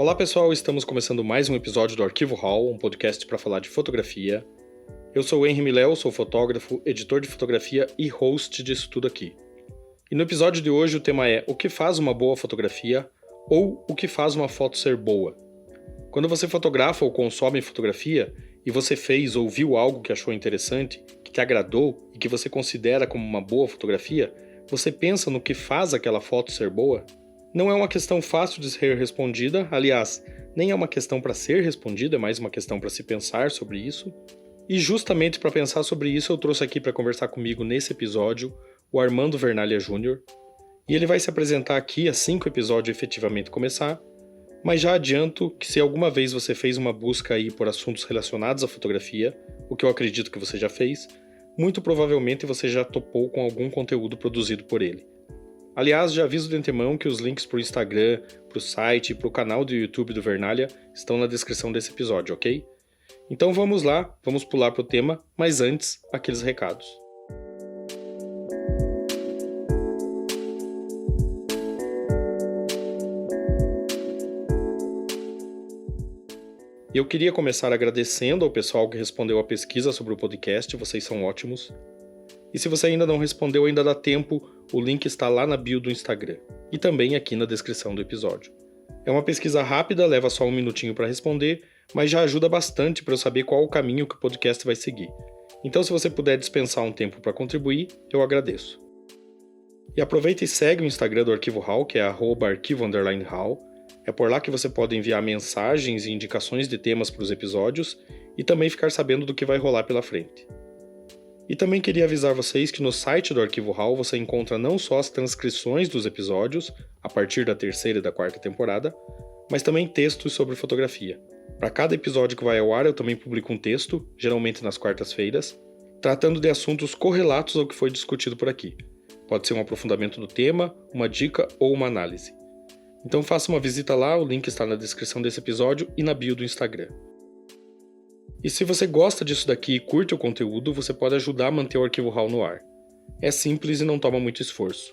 Olá pessoal, estamos começando mais um episódio do Arquivo Hall, um podcast para falar de fotografia. Eu sou o Henry Miléo, sou fotógrafo, editor de fotografia e host disso tudo aqui. E no episódio de hoje o tema é o que faz uma boa fotografia ou o que faz uma foto ser boa. Quando você fotografa ou consome fotografia e você fez ou viu algo que achou interessante, que te agradou e que você considera como uma boa fotografia, você pensa no que faz aquela foto ser boa? Não é uma questão fácil de ser respondida, aliás, nem é uma questão para ser respondida, é mais uma questão para se pensar sobre isso. E justamente para pensar sobre isso eu trouxe aqui para conversar comigo nesse episódio o Armando Vernalha Júnior, e ele vai se apresentar aqui assim que o episódio efetivamente começar, mas já adianto que se alguma vez você fez uma busca aí por assuntos relacionados à fotografia, o que eu acredito que você já fez, muito provavelmente você já topou com algum conteúdo produzido por ele. Aliás, já aviso de antemão que os links para o Instagram, para o site e para o canal do YouTube do Vernalha estão na descrição desse episódio, ok? Então vamos lá, vamos pular para o tema, mas antes, aqueles recados. Eu queria começar agradecendo ao pessoal que respondeu a pesquisa sobre o podcast, vocês são ótimos. E se você ainda não respondeu, ainda dá tempo, o link está lá na bio do Instagram e também aqui na descrição do episódio. É uma pesquisa rápida, leva só um minutinho para responder, mas já ajuda bastante para eu saber qual o caminho que o podcast vai seguir. Então se você puder dispensar um tempo para contribuir, eu agradeço. E aproveita e segue o Instagram do Arquivo Hall, que é @arquivo_hall. É por lá que você pode enviar mensagens e indicações de temas para os episódios e também ficar sabendo do que vai rolar pela frente. E também queria avisar vocês que no site do Arquivo Hall você encontra não só as transcrições dos episódios, a partir da 3ª e da 4ª temporada, mas também textos sobre fotografia. Para cada episódio que vai ao ar eu também publico um texto, geralmente nas quartas-feiras, tratando de assuntos correlatos ao que foi discutido por aqui. Pode ser um aprofundamento do tema, uma dica ou uma análise. Então faça uma visita lá, o link está na descrição desse episódio e na bio do Instagram. E se você gosta disso daqui e curte o conteúdo, você pode ajudar a manter o Arquivo Hall no ar. É simples e não toma muito esforço.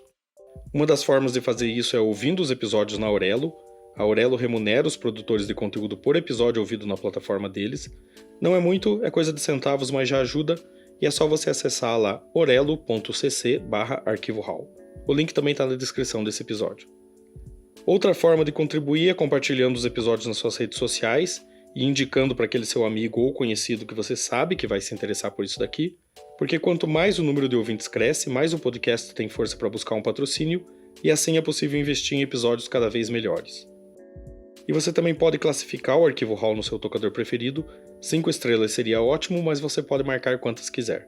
Uma das formas de fazer isso é ouvindo os episódios na Aurelo. A Aurelo remunera os produtores de conteúdo por episódio ouvido na plataforma deles. Não é muito, é coisa de centavos, mas já ajuda, e é só você acessar lá orelo.cc/arquivohall. O link também está na descrição desse episódio. Outra forma de contribuir é compartilhando os episódios nas suas redes sociais e indicando para aquele seu amigo ou conhecido que você sabe que vai se interessar por isso daqui, porque quanto mais o número de ouvintes cresce, mais o podcast tem força para buscar um patrocínio e assim é possível investir em episódios cada vez melhores. E você também pode classificar o Arquivo Hall no seu tocador preferido, 5 estrelas seria ótimo, mas você pode marcar quantas quiser.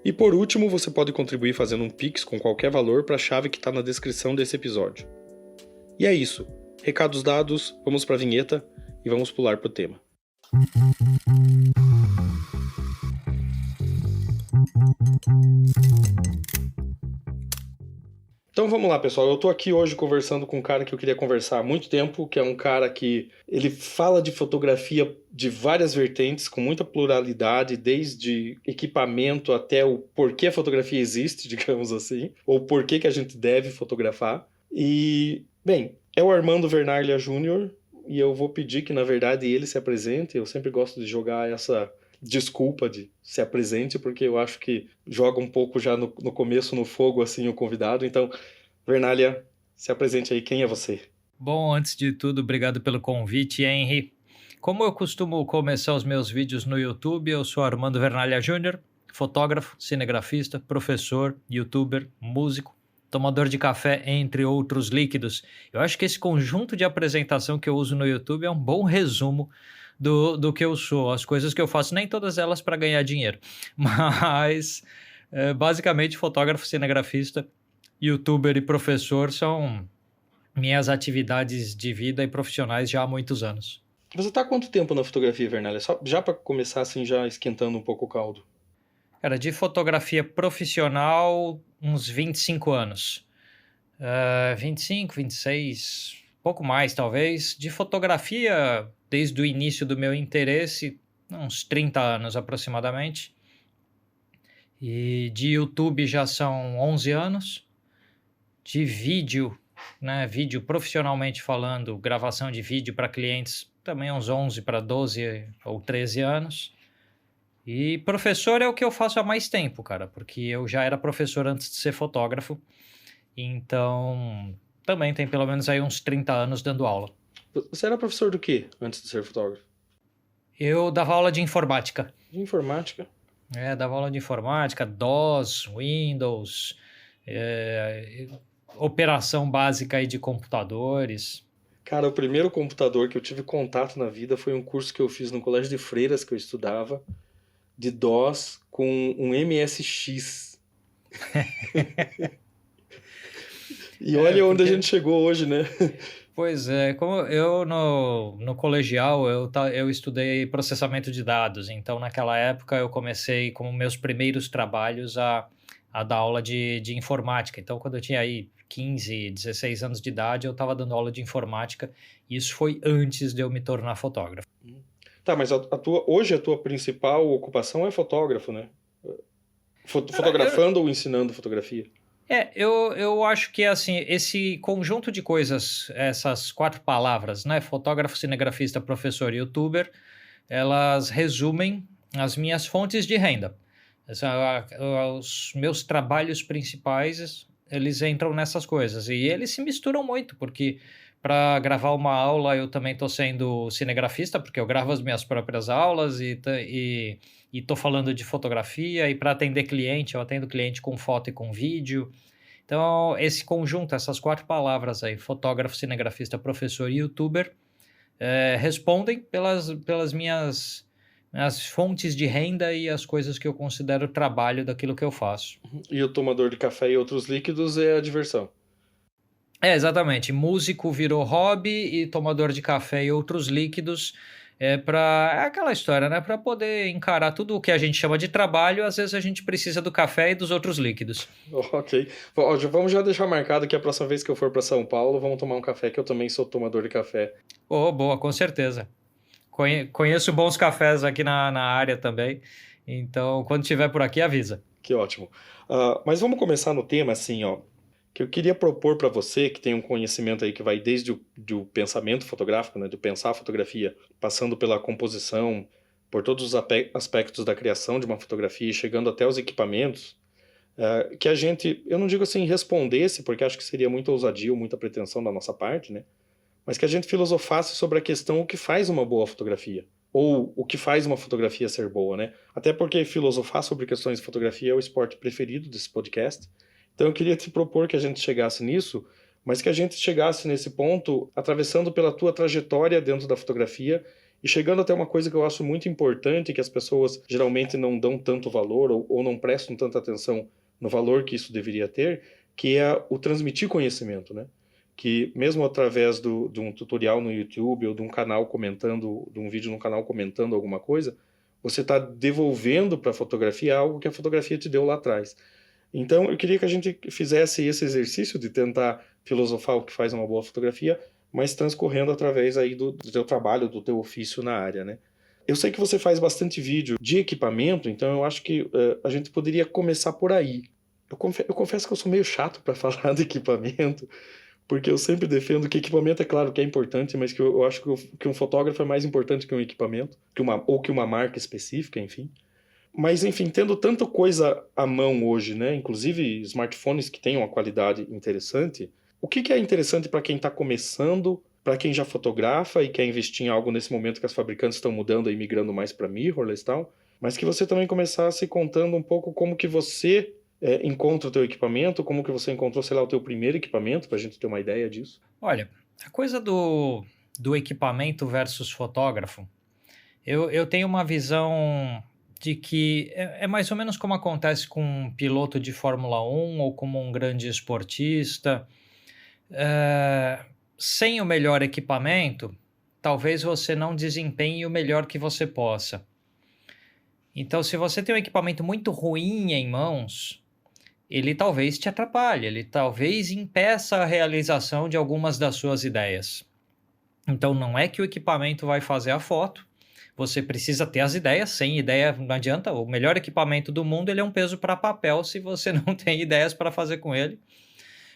E por último, você pode contribuir fazendo um Pix com qualquer valor para a chave que está na descrição desse episódio. E é isso. Recados dados, vamos para a vinheta e vamos pular para o tema. Então vamos lá, pessoal. Eu tô aqui hoje conversando com um cara que eu queria conversar há muito tempo, que é um cara que ele fala de fotografia de várias vertentes, com muita pluralidade, desde equipamento até o porquê a fotografia existe, digamos assim, ou porquê que a gente deve fotografar. E, bem, é o Armando Vernalha Júnior, e eu vou pedir que, na verdade, ele se apresente. Eu sempre gosto de jogar essa desculpa de se apresente, porque eu acho que joga um pouco já no começo no fogo, assim, o convidado. Então, Vernalha, se apresente aí. Quem é você? Bom, antes de tudo, obrigado pelo convite, Henry. Como eu costumo começar os meus vídeos no YouTube, eu sou Armando Vernalha Júnior, fotógrafo, cinegrafista, professor, youtuber, músico, tomador de café, entre outros líquidos. Eu acho que esse conjunto de apresentação que eu uso no YouTube é um bom resumo do que eu sou. As coisas que eu faço, nem todas elas para ganhar dinheiro, mas basicamente fotógrafo, cinegrafista, youtuber e professor são minhas atividades de vida e profissionais já há muitos anos. Você tá há quanto tempo na fotografia, Vernalha? Só, já para começar assim, já esquentando um pouco o caldo. Cara, de fotografia profissional, uns 25 anos. 25, 26, pouco mais talvez. De fotografia, desde o início do meu interesse, uns 30 anos aproximadamente. E de YouTube já são 11 anos. De vídeo, né? Vídeo profissionalmente falando, gravação de vídeo para clientes, também uns 11 para 12 ou 13 anos. E professor é o que eu faço há mais tempo, cara, porque eu já era professor antes de ser fotógrafo, então também tem pelo menos aí uns 30 anos dando aula. Você era professor do quê antes de ser fotógrafo? Eu dava aula de informática. De informática? Dava aula de informática, DOS, Windows, operação básica aí de computadores. Cara, o primeiro computador que eu tive contato na vida foi um curso que eu fiz no colégio de freiras que eu estudava, de DOS com um MSX. E olha onde a gente chegou hoje, né? Pois é, como eu no colegial eu estudei processamento de dados, então naquela época eu comecei como meus primeiros trabalhos a dar aula de informática. Então quando eu tinha aí 15, 16 anos de idade, eu estava dando aula de informática, e isso foi antes de eu me tornar fotógrafo. Tá, mas hoje a tua principal ocupação é fotógrafo, né? Fotografando ou ensinando fotografia? Eu acho que assim, esse conjunto de coisas, essas 4 palavras, né? Fotógrafo, cinegrafista, professor e youtuber, elas resumem as minhas fontes de renda. Os meus trabalhos principais, eles entram nessas coisas. E eles se misturam muito, porque para gravar uma aula eu também estou sendo cinegrafista, porque eu gravo as minhas próprias aulas e estou falando de fotografia, e para atender cliente, eu atendo cliente com foto e com vídeo. Então, esse conjunto, essas 4 palavras aí, fotógrafo, cinegrafista, professor e youtuber, respondem pelas minhas fontes de renda e as coisas que eu considero trabalho daquilo que eu faço. E o tomador de café e outros líquidos é a diversão. Exatamente. Músico virou hobby e tomador de café e outros líquidos é aquela história, né? Para poder encarar tudo o que a gente chama de trabalho, às vezes a gente precisa do café e dos outros líquidos. Ok. Vamos já deixar marcado que a próxima vez que eu for para São Paulo, vamos tomar um café, que eu também sou tomador de café. Oh, boa, com certeza. Conheço bons cafés aqui na área também. Então, quando estiver por aqui, avisa. Que ótimo. Mas vamos começar no tema assim, ó. Que eu queria propor para você, que tem um conhecimento aí que vai desde o pensamento fotográfico, né, de pensar a fotografia, passando pela composição, por todos os aspectos da criação de uma fotografia, e chegando até os equipamentos, que a gente, eu não digo assim respondesse, porque acho que seria muita ousadia ou muita pretensão da nossa parte, né, mas que a gente filosofasse sobre a questão o que faz uma boa fotografia, ou o que faz uma fotografia ser boa, né? Até porque filosofar sobre questões de fotografia é o esporte preferido desse podcast. Então eu queria te propor que a gente chegasse nisso, mas que a gente chegasse nesse ponto atravessando pela tua trajetória dentro da fotografia e chegando até uma coisa que eu acho muito importante, que as pessoas geralmente não dão tanto valor ou não prestam tanta atenção no valor que isso deveria ter, que é o transmitir conhecimento, né? Que mesmo através de um tutorial no YouTube ou de um canal comentando, de um vídeo no canal comentando alguma coisa, você está devolvendo para a fotografia algo que a fotografia te deu lá atrás. Então, eu queria que a gente fizesse esse exercício de tentar filosofar o que faz uma boa fotografia, mas transcorrendo através aí do teu trabalho, do teu ofício na área, né? Eu sei que você faz bastante vídeo de equipamento, então eu acho que a gente poderia começar por aí. Eu confesso que eu sou meio chato para falar de equipamento, porque eu sempre defendo que equipamento é claro que é importante, mas que eu acho que um fotógrafo é mais importante que um equipamento, ou que uma marca específica, enfim. Mas, enfim, tendo tanta coisa à mão hoje, né? Inclusive smartphones que têm uma qualidade interessante, o que é interessante para quem está começando, para quem já fotografa e quer investir em algo nesse momento que as fabricantes estão mudando e migrando mais para mirrorless e tal, mas que você também começasse contando um pouco como que você encontra o teu equipamento, como que você encontrou, sei lá, o teu primeiro equipamento, para a gente ter uma ideia disso. Olha, a coisa do equipamento versus fotógrafo, eu tenho uma visão de que é mais ou menos como acontece com um piloto de Fórmula 1 ou como um grande esportista. Sem o melhor equipamento, talvez você não desempenhe o melhor que você possa. Então, se você tem um equipamento muito ruim em mãos, ele talvez te atrapalhe, ele talvez impeça a realização de algumas das suas ideias. Então, não é que o equipamento vai fazer a foto, você precisa ter as ideias, sem ideia não adianta, o melhor equipamento do mundo ele é um peso para papel se você não tem ideias para fazer com ele.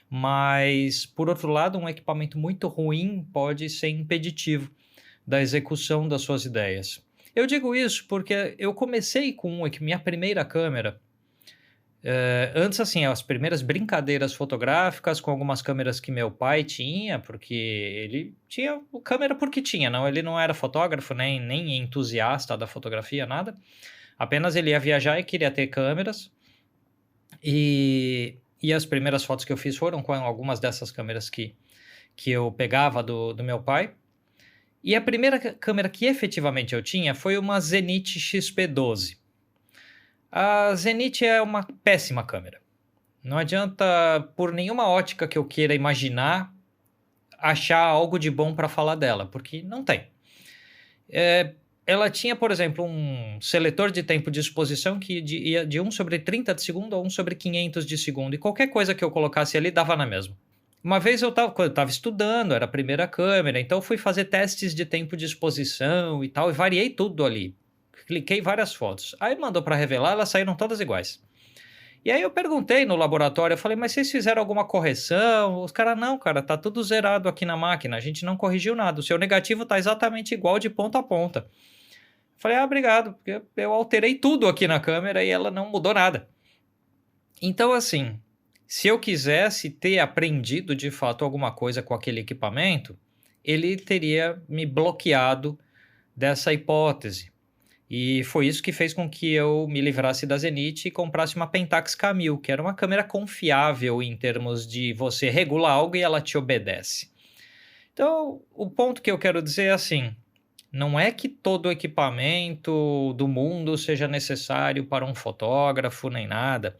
mas, por outro lado, um equipamento muito ruim pode ser impeditivo da execução das suas ideias. Eu digo isso porque eu comecei com minha primeira câmera. Antes, assim, as primeiras brincadeiras fotográficas com algumas câmeras que meu pai tinha, porque ele tinha câmera porque tinha, não, ele não era fotógrafo, nem entusiasta da fotografia, nada. Apenas ele ia viajar e queria ter câmeras. E as primeiras fotos que eu fiz foram com algumas dessas câmeras que eu pegava do meu pai. E a primeira câmera que efetivamente eu tinha foi uma Zenith XP12. A Zenith é uma péssima câmera. Não adianta, por nenhuma ótica que eu queira imaginar, achar algo de bom para falar dela, porque não tem. Ela tinha, por exemplo, um seletor de tempo de exposição que ia de 1/30 de segundo a 1/500 de segundo, e qualquer coisa que eu colocasse ali dava na mesma. Uma vez quando eu estava estudando, era a primeira câmera, então fui fazer testes de tempo de exposição e tal, e variei tudo ali. Cliquei várias fotos. Aí mandou para revelar, elas saíram todas iguais. E aí eu perguntei no laboratório, eu falei, mas vocês fizeram alguma correção? Os caras, não, cara, tá tudo zerado aqui na máquina, a gente não corrigiu nada, o seu negativo tá exatamente igual de ponta a ponta. Eu falei, obrigado, porque eu alterei tudo aqui na câmera e ela não mudou nada. Então, assim, se eu quisesse ter aprendido de fato alguma coisa com aquele equipamento, ele teria me bloqueado dessa hipótese. E foi isso que fez com que eu me livrasse da Zenith e comprasse uma Pentax K1000, que era uma câmera confiável em termos de você regula algo e ela te obedece. Então, o ponto que eu quero dizer é assim, não é que todo equipamento do mundo seja necessário para um fotógrafo nem nada.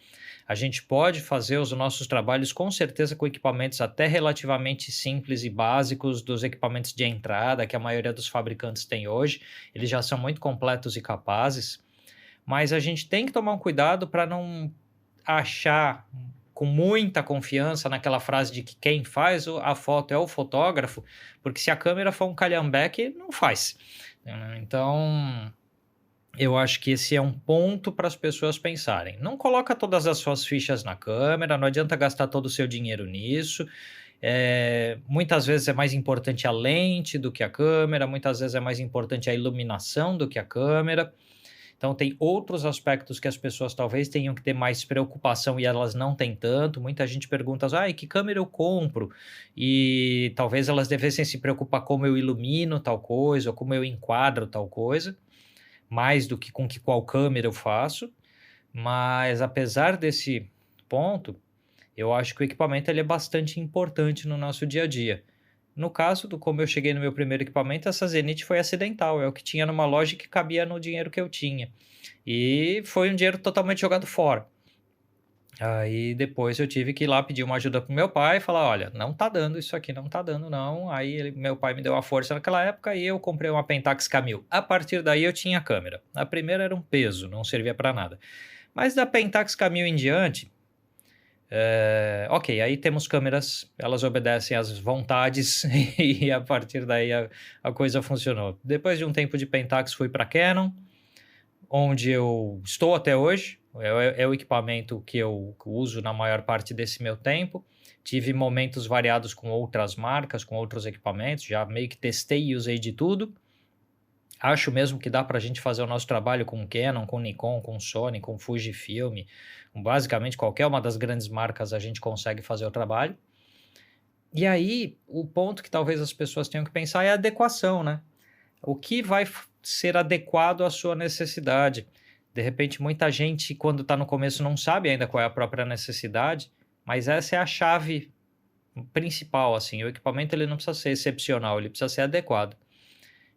A gente pode fazer os nossos trabalhos com certeza com equipamentos até relativamente simples e básicos dos equipamentos de entrada que a maioria dos fabricantes tem hoje. Eles já são muito completos e capazes, mas a gente tem que tomar um cuidado para não achar com muita confiança naquela frase de que quem faz a foto é o fotógrafo, porque se a câmera for um calhambeque, não faz. Então, eu acho que esse é um ponto para as pessoas pensarem. Não coloca todas as suas fichas na câmera, não adianta gastar todo o seu dinheiro nisso. Muitas vezes é mais importante a lente do que a câmera, muitas vezes é mais importante a iluminação do que a câmera. Então, tem outros aspectos que as pessoas talvez tenham que ter mais preocupação e elas não têm tanto. Muita gente pergunta, que câmera eu compro? E talvez elas devessem se preocupar como eu ilumino tal coisa, ou como eu enquadro tal coisa, mais do que com qual câmera eu faço. Mas, apesar desse ponto, eu acho que o equipamento ele é bastante importante no nosso dia a dia. No caso do como eu cheguei no meu primeiro equipamento, essa Zenith foi acidental, é o que tinha numa loja que cabia no dinheiro que eu tinha. E foi um dinheiro totalmente jogado fora. Aí depois eu tive que ir lá pedir uma ajuda pro meu pai e falar, olha, não tá dando isso aqui, não tá dando não. Aí meu pai me deu uma força naquela época e eu comprei uma Pentax K1000. A partir daí eu tinha câmera. A primeira era um peso, não servia para nada. Mas da Pentax K1000 em diante, ok, aí temos câmeras, elas obedecem às vontades e a partir daí a coisa funcionou. Depois de um tempo de Pentax fui para Canon, onde eu estou até hoje, é o equipamento que eu uso na maior parte desse meu tempo. Tive momentos variados com outras marcas, com outros equipamentos, já meio que testei e usei de tudo. Acho mesmo que dá para a gente fazer o nosso trabalho com Canon, com Nikon, com Sony, com Fujifilm, com basicamente qualquer uma das grandes marcas a gente consegue fazer o trabalho. E aí, o ponto que talvez as pessoas tenham que pensar é a adequação, né? O que vai ser adequado à sua necessidade? De repente, muita gente, quando está no começo, não sabe ainda qual é a própria necessidade, mas essa é a chave principal, assim. O equipamento ele não precisa ser excepcional, ele precisa ser adequado.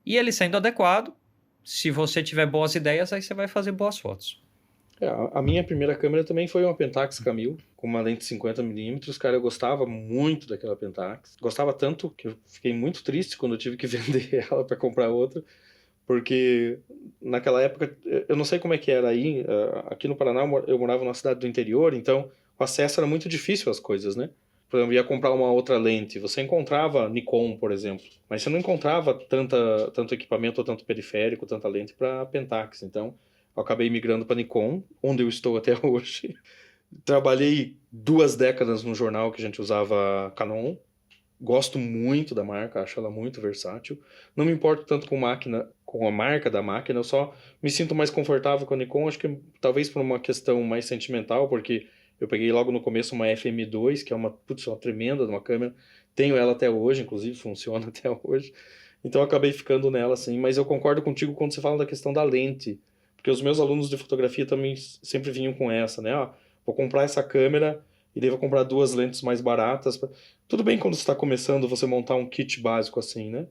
E ele sendo adequado, se você tiver boas ideias, aí você vai fazer boas fotos. A minha primeira câmera também foi uma Pentax K1000, com uma lente 50mm. Cara, eu gostava muito daquela Pentax. Gostava tanto que eu fiquei muito triste quando eu tive que vender ela para comprar outra, porque naquela época, eu não sei como é que era aí, aqui no Paraná eu morava numa cidade do interior, então o acesso era muito difícil às coisas, né? Por exemplo, ia comprar uma outra lente, você encontrava Nikon, por exemplo, mas você não encontrava tanto equipamento ou tanto periférico, tanta lente para Pentax. Então, eu acabei migrando para Nikon, onde eu estou até hoje. Trabalhei 2 décadas no jornal que a gente usava Canon. Gosto muito da marca, acho ela muito versátil. Não me importo tanto com máquina, com a marca da máquina, eu só me sinto mais confortável com a Nikon, acho que talvez por uma questão mais sentimental, porque eu peguei logo no começo uma FM2, que é uma tremenda de uma câmera. Tenho ela até hoje, inclusive funciona até hoje. Então eu acabei ficando nela assim, mas eu concordo contigo quando você fala da questão da lente, porque os meus alunos de fotografia também sempre vinham com essa, né? Ah, vou comprar essa câmera e daí vou comprar 2 lentes mais baratas. Tudo bem quando você está começando você montar um kit básico assim, né?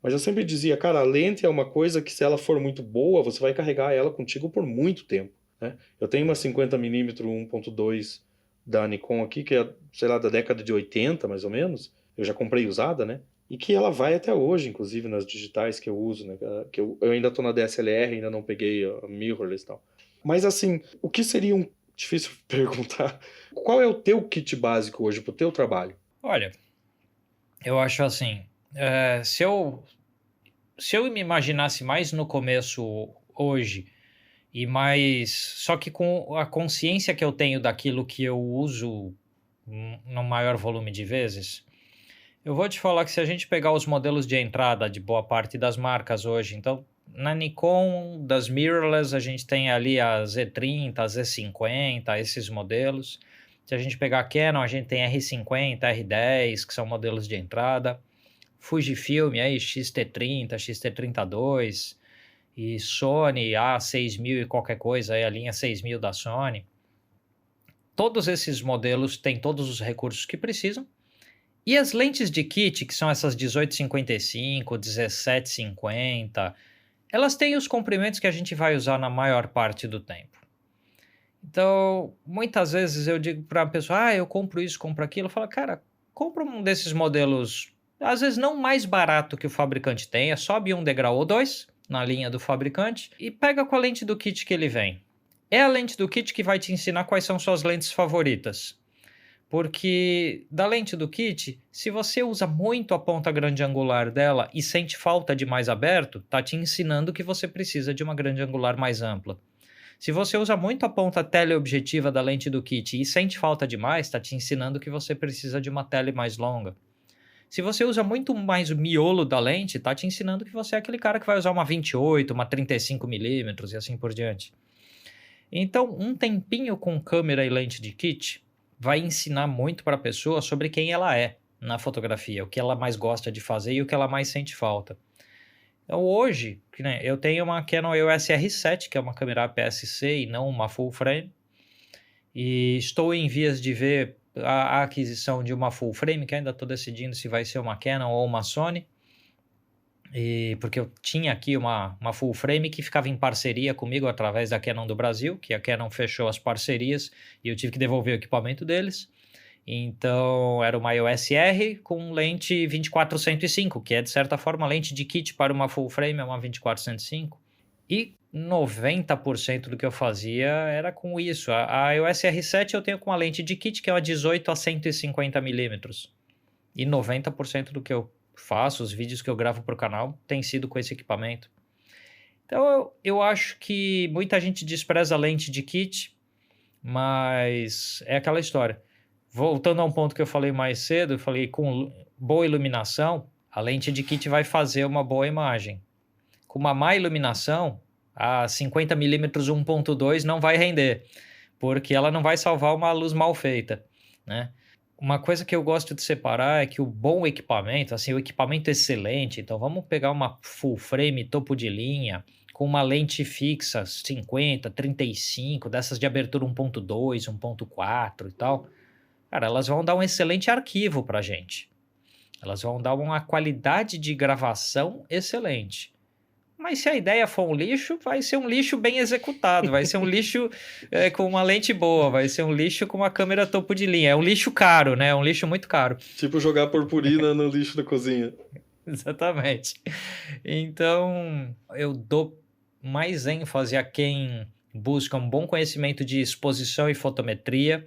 Mas eu sempre dizia, cara, a lente é uma coisa que se ela for muito boa, você vai carregar ela contigo por muito tempo, né? Eu tenho uma 50mm 1.2 da Nikon aqui, que é, sei lá, da década de 80, mais ou menos. Eu já comprei usada, né? E que ela vai até hoje, inclusive nas digitais que eu uso, né? Que eu ainda tô na DSLR, ainda não peguei a mirrorless e tal. Mas assim, o que seria um... Difícil perguntar. Qual é o teu kit básico hoje pro teu trabalho? Olha, eu acho assim, se eu me imaginasse mais no começo hoje e mais, só que com a consciência que eu tenho daquilo que eu uso no maior volume de vezes, eu vou te falar que se a gente pegar os modelos de entrada de boa parte das marcas hoje, então na Nikon, das mirrorless, a gente tem ali a Z30, a Z50, esses modelos. Se a gente pegar a Canon, a gente tem R50, R10, que são modelos de entrada. Fujifilm, aí, X-T30, X-T32 e Sony A6000 e qualquer coisa, aí a linha 6000 da Sony. Todos esses modelos têm todos os recursos que precisam. E as lentes de kit, que são essas 1855, 1750, elas têm os comprimentos que a gente vai usar na maior parte do tempo. Então, muitas vezes eu digo para a pessoa, eu compro isso, compro aquilo. Eu falo, cara, compra um desses modelos, às vezes não mais barato que o fabricante tenha, sobe um degrau ou dois na linha do fabricante e pega com a lente do kit que ele vem. É a lente do kit que vai te ensinar quais são suas lentes favoritas. Porque da lente do kit, se você usa muito a ponta grande angular dela e sente falta de mais aberto, tá te ensinando que você precisa de uma grande angular mais ampla. Se você usa muito a ponta teleobjetiva da lente do kit e sente falta de mais, está te ensinando que você precisa de uma tele mais longa. Se você usa muito mais o miolo da lente, está te ensinando que você é aquele cara que vai usar uma 28, uma 35mm e assim por diante. Então, um tempinho com câmera e lente de kit vai ensinar muito para a pessoa sobre quem ela é na fotografia, o que ela mais gosta de fazer e o que ela mais sente falta. Então, hoje, eu tenho uma Canon EOS R7, que é uma câmera APS-C e não uma full frame, e estou em vias de ver a aquisição de uma full frame, que ainda estou decidindo se vai ser uma Canon ou uma Sony, porque eu tinha aqui uma full frame que ficava em parceria comigo através da Canon do Brasil, que a Canon fechou as parcerias e eu tive que devolver o equipamento deles. Então, era uma EOS R com lente 24-105, que é, de certa forma, lente de kit para uma full frame, é uma 24-105. E 90% do que eu fazia era com isso. A EOS R7 eu tenho com a lente de kit, que é uma 18-150mm. E 90% do que eu faço, os vídeos que eu gravo para o canal, tem sido com esse equipamento. Então, eu acho que muita gente despreza a lente de kit, mas é aquela história. Voltando a um ponto que eu falei mais cedo, eu falei com boa iluminação, a lente de kit vai fazer uma boa imagem. Com uma má iluminação, a 50mm 1.2 não vai render, porque ela não vai salvar uma luz mal feita, né? Uma coisa que eu gosto de separar é que o bom equipamento, assim, o equipamento excelente, então vamos pegar uma full frame topo de linha, com uma lente fixa 50, 35, dessas de abertura 1.2, 1.4 e tal. Cara, elas vão dar um excelente arquivo pra gente. Elas vão dar uma qualidade de gravação excelente. Mas se a ideia for um lixo, vai ser um lixo bem executado, vai ser um lixo com uma lente boa, vai ser um lixo com uma câmera topo de linha. É um lixo caro, né? É um lixo muito caro. Tipo jogar purpurina no lixo da cozinha. Exatamente. Então, eu dou mais ênfase a quem busca um bom conhecimento de exposição e fotometria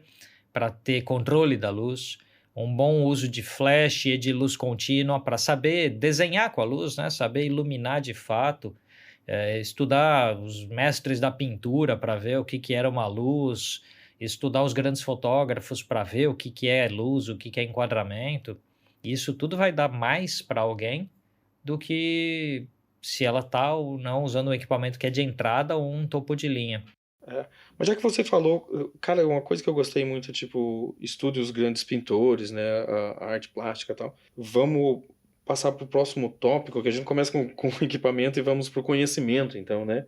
para ter controle da luz, um bom uso de flash e de luz contínua para saber desenhar com a luz, né? Saber iluminar de fato, estudar os mestres da pintura para ver o que era uma luz estudar os grandes fotógrafos para ver o que é luz, o que é enquadramento. Isso tudo vai dar mais para alguém do que se ela está ou não usando um equipamento que é de entrada ou um topo de linha. Mas já que você falou, cara, uma coisa que eu gostei muito, tipo, estude os grandes pintores, né, a arte plástica e tal. Vamos passar para o próximo tópico, que a gente começa com o equipamento e vamos para o conhecimento, então, né?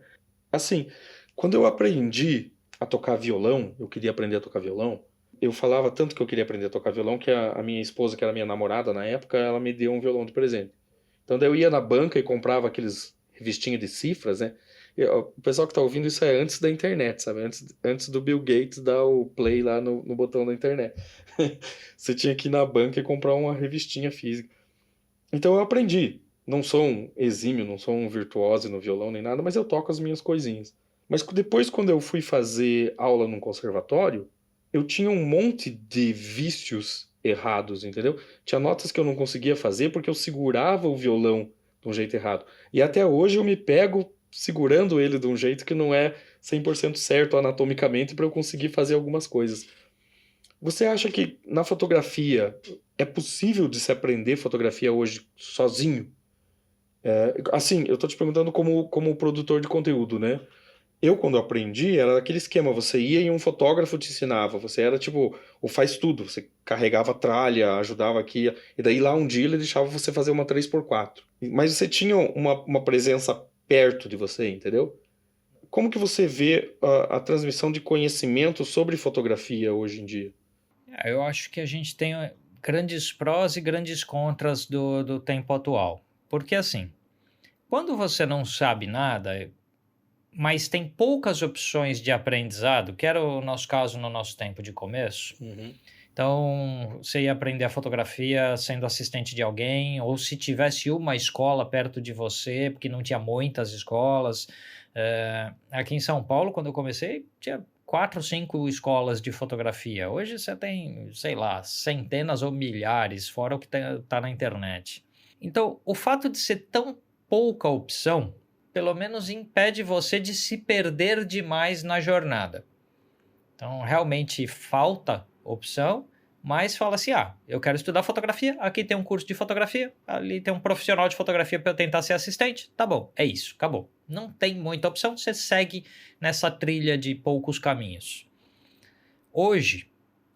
Assim, quando eu aprendi a tocar violão, eu queria aprender a tocar violão, eu falava tanto que eu queria aprender a tocar violão que a minha esposa, que era minha namorada na época, ela me deu um violão de presente. Então daí eu ia na banca e comprava aqueles revistinhas de cifras, né? O pessoal que tá ouvindo isso é antes da internet, sabe? Antes do Bill Gates dar o play lá no botão da internet. Você tinha que ir na banca e comprar uma revistinha física. Então eu aprendi. Não sou um exímio, não sou um virtuoso no violão nem nada, mas eu toco as minhas coisinhas. Mas depois, quando eu fui fazer aula num conservatório, eu tinha um monte de vícios errados, entendeu? Tinha notas que eu não conseguia fazer porque eu segurava o violão de um jeito errado. E até hoje eu me pego segurando ele de um jeito que não é 100% certo anatomicamente para eu conseguir fazer algumas coisas. Você acha que na fotografia é possível de se aprender fotografia hoje sozinho? Assim, eu tô te perguntando como produtor de conteúdo, né? Eu, quando aprendi, era aquele esquema, você ia e um fotógrafo te ensinava, você era tipo o faz tudo, você carregava a tralha, ajudava aqui, e daí lá um dia ele deixava você fazer uma 3x4. Mas você tinha uma presença perto de você, entendeu? Como que você vê a transmissão de conhecimento sobre fotografia hoje em dia? Eu acho que a gente tem grandes prós e grandes contras do tempo atual. Porque assim, quando você não sabe nada, mas tem poucas opções de aprendizado, que era o nosso caso no nosso tempo de começo. Uhum. Então, você ia aprender a fotografia sendo assistente de alguém, ou se tivesse uma escola perto de você, porque não tinha muitas escolas. Aqui em São Paulo, quando eu comecei, tinha 4, 5 escolas de fotografia. Hoje você tem, sei lá, centenas ou milhares, fora o que tá na internet. Então, o fato de ser tão pouca opção, pelo menos impede você de se perder demais na jornada. Então, realmente falta opção, mas fala assim, eu quero estudar fotografia, aqui tem um curso de fotografia, ali tem um profissional de fotografia para eu tentar ser assistente, tá bom, é isso, acabou. Não tem muita opção, você segue nessa trilha de poucos caminhos. Hoje,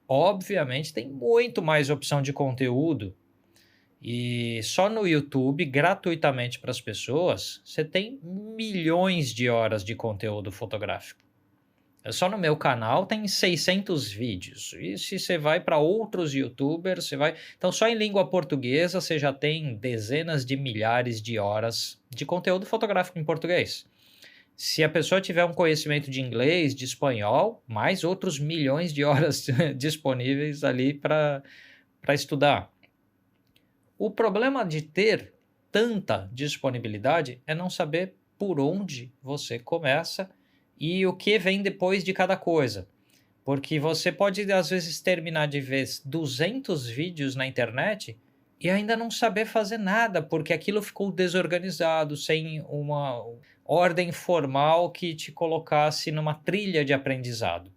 obviamente, tem muito mais opção de conteúdo e só no YouTube, gratuitamente para as pessoas, você tem milhões de horas de conteúdo fotográfico. Só no meu canal tem 600 vídeos. E se você vai para outros YouTubers, você vai... Então, só em língua portuguesa, você já tem dezenas de milhares de horas de conteúdo fotográfico em português. Se a pessoa tiver um conhecimento de inglês, de espanhol, mais outros milhões de horas disponíveis ali para estudar. O problema de ter tanta disponibilidade é não saber por onde você começa e o que vem depois de cada coisa. Porque você pode, às vezes, terminar de ver 200 vídeos na internet e ainda não saber fazer nada, porque aquilo ficou desorganizado, sem uma ordem formal que te colocasse numa trilha de aprendizado.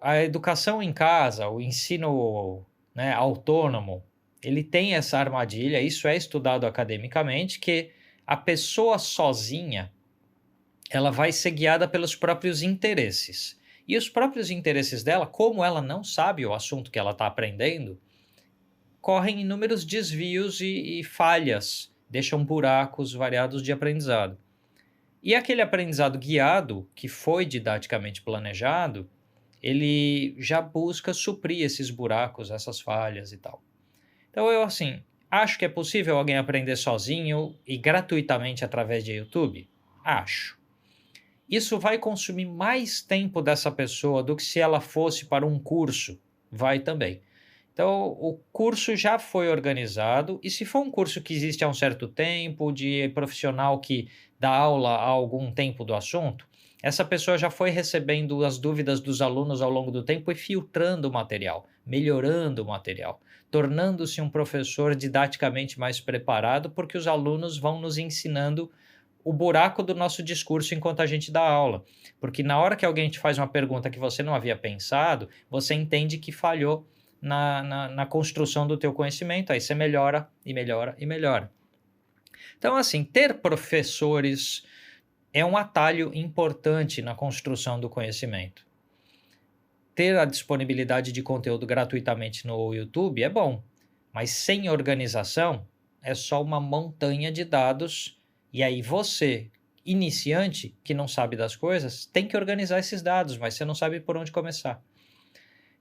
A educação em casa, o ensino, né, autônomo, ele tem essa armadilha, isso é estudado academicamente, que a pessoa sozinha ela vai ser guiada pelos próprios interesses. E os próprios interesses dela, como ela não sabe o assunto que ela está aprendendo, correm inúmeros desvios e falhas, deixam buracos variados de aprendizado. E aquele aprendizado guiado, que foi didaticamente planejado, ele já busca suprir esses buracos, essas falhas e tal. Então eu, assim, acho que é possível alguém aprender sozinho e gratuitamente através de YouTube? Acho. Isso vai consumir mais tempo dessa pessoa do que se ela fosse para um curso? Vai também. Então, o curso já foi organizado, e se for um curso que existe há um certo tempo, de profissional que dá aula há algum tempo do assunto, essa pessoa já foi recebendo as dúvidas dos alunos ao longo do tempo e filtrando o material, melhorando o material, tornando-se um professor didaticamente mais preparado, porque os alunos vão nos ensinando o buraco do nosso discurso enquanto a gente dá aula. Porque na hora que alguém te faz uma pergunta que você não havia pensado, você entende que falhou na construção do teu conhecimento, aí você melhora e melhora e melhora. Então, assim, ter professores é um atalho importante na construção do conhecimento. Ter a disponibilidade de conteúdo gratuitamente no YouTube é bom, mas sem organização é só uma montanha de dados, e aí você, iniciante, que não sabe das coisas, tem que organizar esses dados, mas você não sabe por onde começar.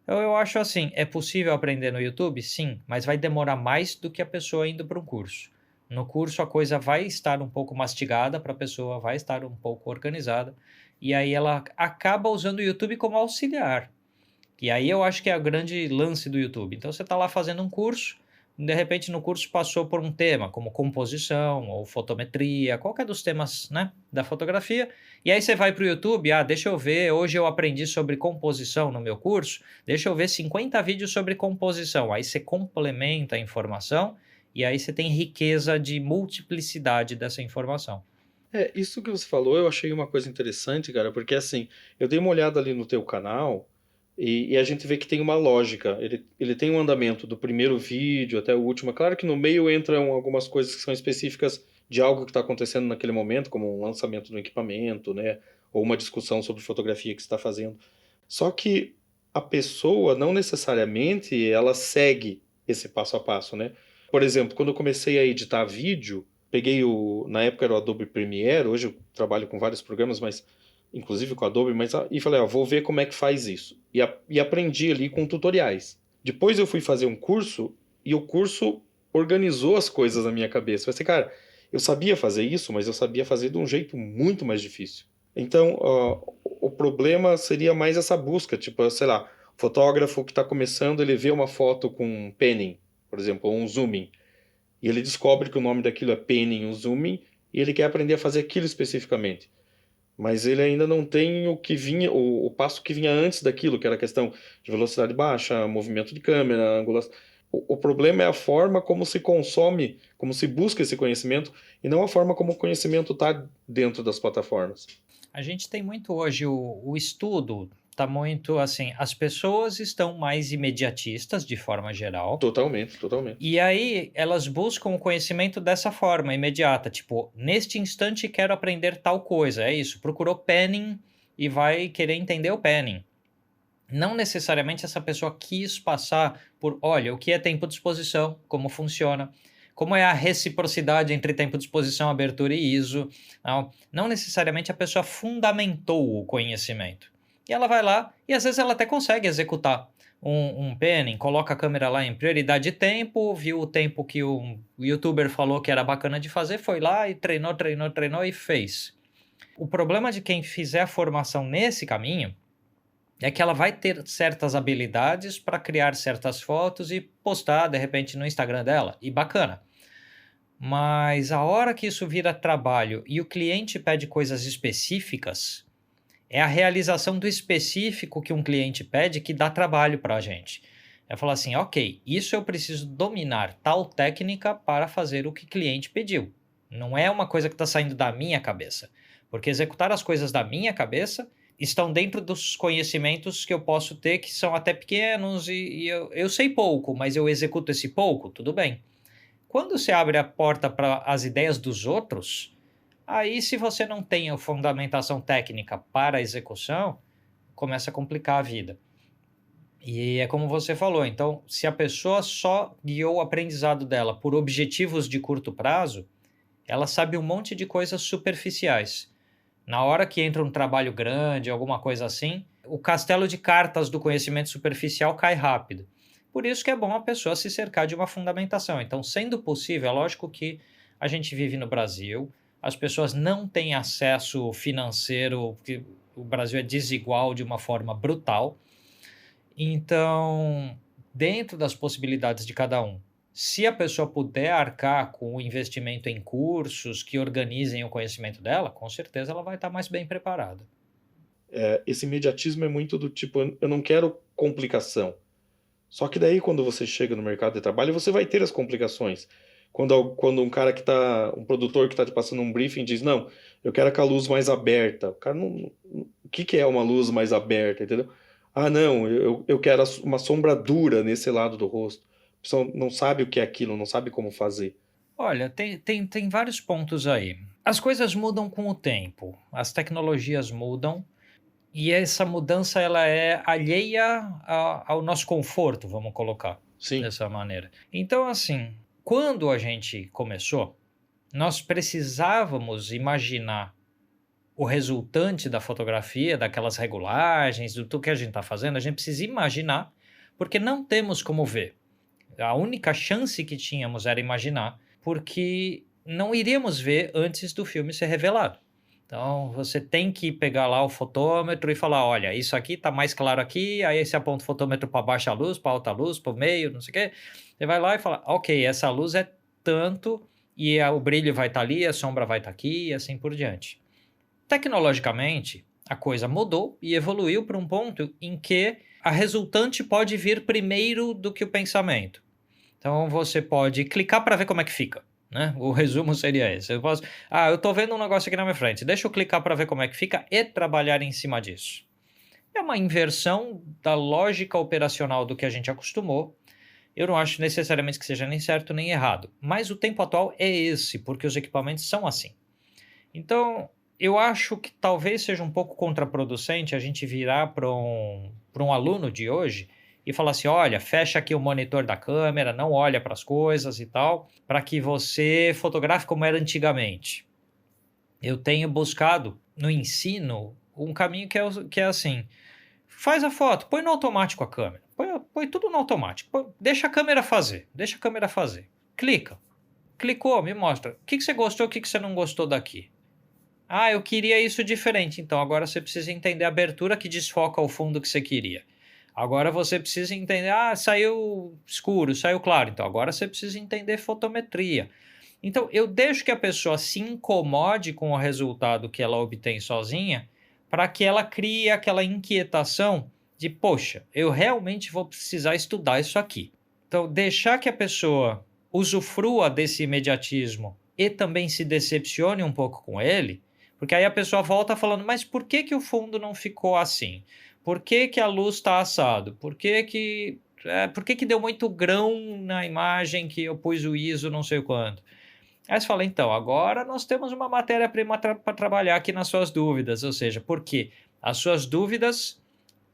Então eu acho assim, é possível aprender no YouTube? Sim, mas vai demorar mais do que a pessoa indo para um curso. No curso a coisa vai estar um pouco mastigada para a pessoa, vai estar um pouco organizada, e aí ela acaba usando o YouTube como auxiliar. E aí eu acho que é o grande lance do YouTube. Então você está lá fazendo um curso, de repente no curso passou por um tema, como composição ou fotometria, qualquer dos temas, né, da fotografia, e aí você vai para o YouTube, deixa eu ver, hoje eu aprendi sobre composição no meu curso, deixa eu ver 50 vídeos sobre composição, aí você complementa a informação, e aí você tem riqueza de multiplicidade dessa informação. Isso que você falou eu achei uma coisa interessante, cara, porque assim, eu dei uma olhada ali no teu canal e a gente vê que tem uma lógica. Ele tem um andamento do primeiro vídeo até o último. É claro que no meio entram algumas coisas que são específicas de algo que está acontecendo naquele momento, como um lançamento do equipamento, né? Ou uma discussão sobre fotografia que você está fazendo. Só que a pessoa não necessariamente ela segue esse passo a passo, né? Por exemplo, quando eu comecei a editar vídeo, peguei na época era o Adobe Premiere, hoje eu trabalho com vários programas, mas inclusive com o Adobe, e falei, vou ver como é que faz isso. E aprendi ali com tutoriais. Depois eu fui fazer um curso e o curso organizou as coisas na minha cabeça. Eu falei assim, cara, eu sabia fazer isso, mas eu sabia fazer de um jeito muito mais difícil. Então, o problema seria mais essa busca, tipo, sei lá, fotógrafo que está começando, ele vê uma foto com um panning, por exemplo, ou um zooming, e ele descobre que o nome daquilo é panning, um zooming, e ele quer aprender a fazer aquilo especificamente. Mas ele ainda não tem o que vinha, o passo que vinha antes daquilo, que era a questão de velocidade baixa, movimento de câmera, angulação. O problema é a forma como se consome, como se busca esse conhecimento, e não a forma como o conhecimento está dentro das plataformas. A gente tem muito hoje o estudo, está muito assim, as pessoas estão mais imediatistas de forma geral. Totalmente, totalmente. E aí elas buscam o conhecimento dessa forma, imediata, tipo, neste instante quero aprender tal coisa, é isso, procurou panning e vai querer entender o panning. Não necessariamente essa pessoa quis passar por, olha, o que é tempo de exposição, como funciona, como é a reciprocidade entre tempo de exposição, abertura e ISO. Não necessariamente a pessoa fundamentou o conhecimento. E ela vai lá e às vezes ela até consegue executar um panning, coloca a câmera lá em prioridade de tempo, viu o tempo que o youtuber falou que era bacana de fazer, foi lá e treinou e fez. O problema de quem fizer a formação nesse caminho é que ela vai ter certas habilidades para criar certas fotos e postar, de repente, no Instagram dela. E bacana. Mas a hora que isso vira trabalho e o cliente pede coisas específicas, é a realização do específico que um cliente pede que dá trabalho para a gente. É falar assim, ok, isso eu preciso dominar tal técnica para fazer o que o cliente pediu. Não é uma coisa que está saindo da minha cabeça. Porque executar as coisas da minha cabeça estão dentro dos conhecimentos que eu posso ter, que são até pequenos, e eu sei pouco, mas eu executo esse pouco, tudo bem. Quando você abre a porta para as ideias dos outros, aí se você não tem a fundamentação técnica para a execução, começa a complicar a vida. E é como você falou, então, se a pessoa só guiou o aprendizado dela por objetivos de curto prazo, ela sabe um monte de coisas superficiais. Na hora que entra um trabalho grande, alguma coisa assim, o castelo de cartas do conhecimento superficial cai rápido. Por isso que é bom a pessoa se cercar de uma fundamentação. Então, sendo possível, é lógico que a gente vive no Brasil, as pessoas não têm acesso financeiro, porque o Brasil é desigual de uma forma brutal. Então, dentro das possibilidades de cada um, se a pessoa puder arcar com o investimento em cursos que organizem o conhecimento dela, com certeza ela vai estar mais bem preparada. Esse imediatismo é muito do tipo, eu não quero complicação. Só que daí quando você chega no mercado de trabalho, você vai ter as complicações. Quando um cara um produtor que está te passando um briefing diz, não, eu quero com a luz mais aberta. O cara não. O que que é uma luz mais aberta, entendeu? Ah, não, eu quero uma sombra dura nesse lado do rosto. A pessoa não sabe o que é aquilo, não sabe como fazer. Olha, tem vários pontos aí. As coisas mudam com o tempo, as tecnologias mudam e essa mudança ela é alheia ao nosso conforto, vamos colocar Sim, dessa maneira. Então, assim, quando a gente começou, nós precisávamos imaginar o resultante da fotografia, daquelas regulagens, do que a gente está fazendo, a gente precisa imaginar, porque não temos como ver. A única chance que tínhamos era imaginar, porque não iríamos ver antes do filme ser revelado. Então, você tem que pegar lá o fotômetro e falar: olha, isso aqui está mais claro aqui, aí você aponta o fotômetro para baixa luz, para alta luz, para o meio, não sei o quê. Você vai lá e fala: ok, essa luz é tanto, e o brilho vai estar ali, a sombra vai estar aqui, e assim por diante. Tecnologicamente, a coisa mudou e evoluiu para um ponto em que a resultante pode vir primeiro do que o pensamento. Então você pode clicar para ver como é que fica, né? O resumo seria esse. Eu estou vendo um negócio aqui na minha frente, deixa eu clicar para ver como é que fica e trabalhar em cima disso. É uma inversão da lógica operacional do que a gente acostumou. Eu não acho necessariamente que seja nem certo nem errado, mas o tempo atual é esse, porque os equipamentos são assim. Então, eu acho que talvez seja um pouco contraproducente a gente virar para um aluno de hoje e falar assim: olha, fecha aqui o monitor da câmera, não olha para as coisas e tal, para que você fotografe como era antigamente. Eu tenho buscado no ensino um caminho que é assim: faz a foto, põe no automático a câmera, põe tudo no automático, deixa a câmera fazer, clica. Clicou, me mostra. O que você gostou, o que você não gostou daqui? Ah, eu queria isso diferente. Então, agora você precisa entender a abertura que desfoca o fundo que você queria. Agora você precisa entender, saiu escuro, saiu claro. Então, agora você precisa entender fotometria. Então, eu deixo que a pessoa se incomode com o resultado que ela obtém sozinha, para que ela crie aquela inquietação de, poxa, eu realmente vou precisar estudar isso aqui. Então, deixar que a pessoa usufrua desse imediatismo e também se decepcione um pouco com ele, porque aí a pessoa volta falando: mas por que que o fundo não ficou assim? Por que que a luz está assado? Por que que deu muito grão na imagem que eu pus o ISO não sei o quanto? Aí você fala: então, agora nós temos uma matéria-prima para trabalhar aqui nas suas dúvidas, ou seja, porque as suas dúvidas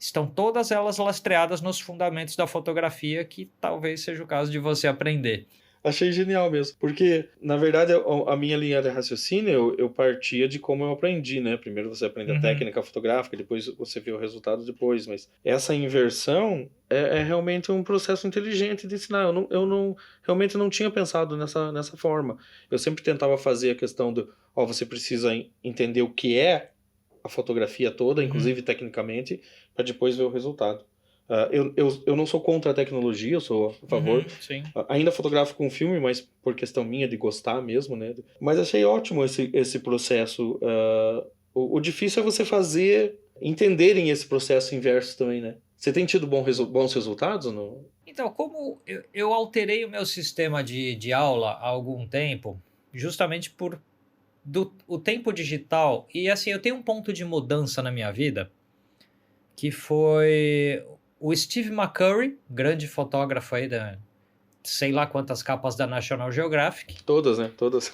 estão todas elas lastreadas nos fundamentos da fotografia, que talvez seja o caso de você aprender. achei genial mesmo. Porque, na verdade, a minha linha de raciocínio, eu partia de como eu aprendi, né? Primeiro você aprende a técnica fotográfica, depois você vê o resultado depois. Mas essa inversão é realmente um processo inteligente de ensinar. Realmente não tinha pensado nessa forma. Eu sempre tentava fazer a questão do, você precisa entender o que é a fotografia toda, inclusive tecnicamente, para depois ver o resultado. Eu não sou contra a tecnologia, eu sou a favor. Sim. Ainda fotografo com filme, mas por questão minha de gostar mesmo, né? Mas achei ótimo esse processo. O difícil é você entenderem esse processo inverso também, né? Você tem tido bons resultados? No... Então, como eu alterei o meu sistema de aula há algum tempo, justamente o tempo digital, e assim, eu tenho um ponto de mudança na minha vida, que foi o Steve McCurry, grande fotógrafo aí da sei lá quantas capas da National Geographic. Todas, né? Todas.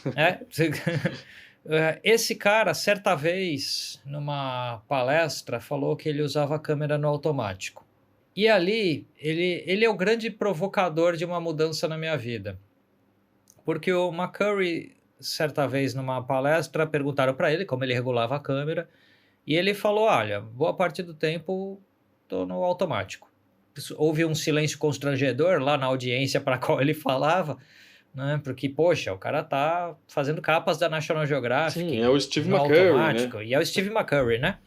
Esse cara, certa vez, numa palestra, falou que ele usava a câmera no automático. E ali, ele é o grande provocador de uma mudança na minha vida. Porque o McCurry, certa vez, numa palestra, perguntaram para ele como ele regulava a câmera. E ele falou: olha, boa parte do tempo estou no automático. Houve um silêncio constrangedor lá na audiência para a qual ele falava, né? Porque, poxa, o cara tá fazendo capas da National Geographic. Sim, é o Steve no McCurry, automático, né? E é o Steve McCurry, né?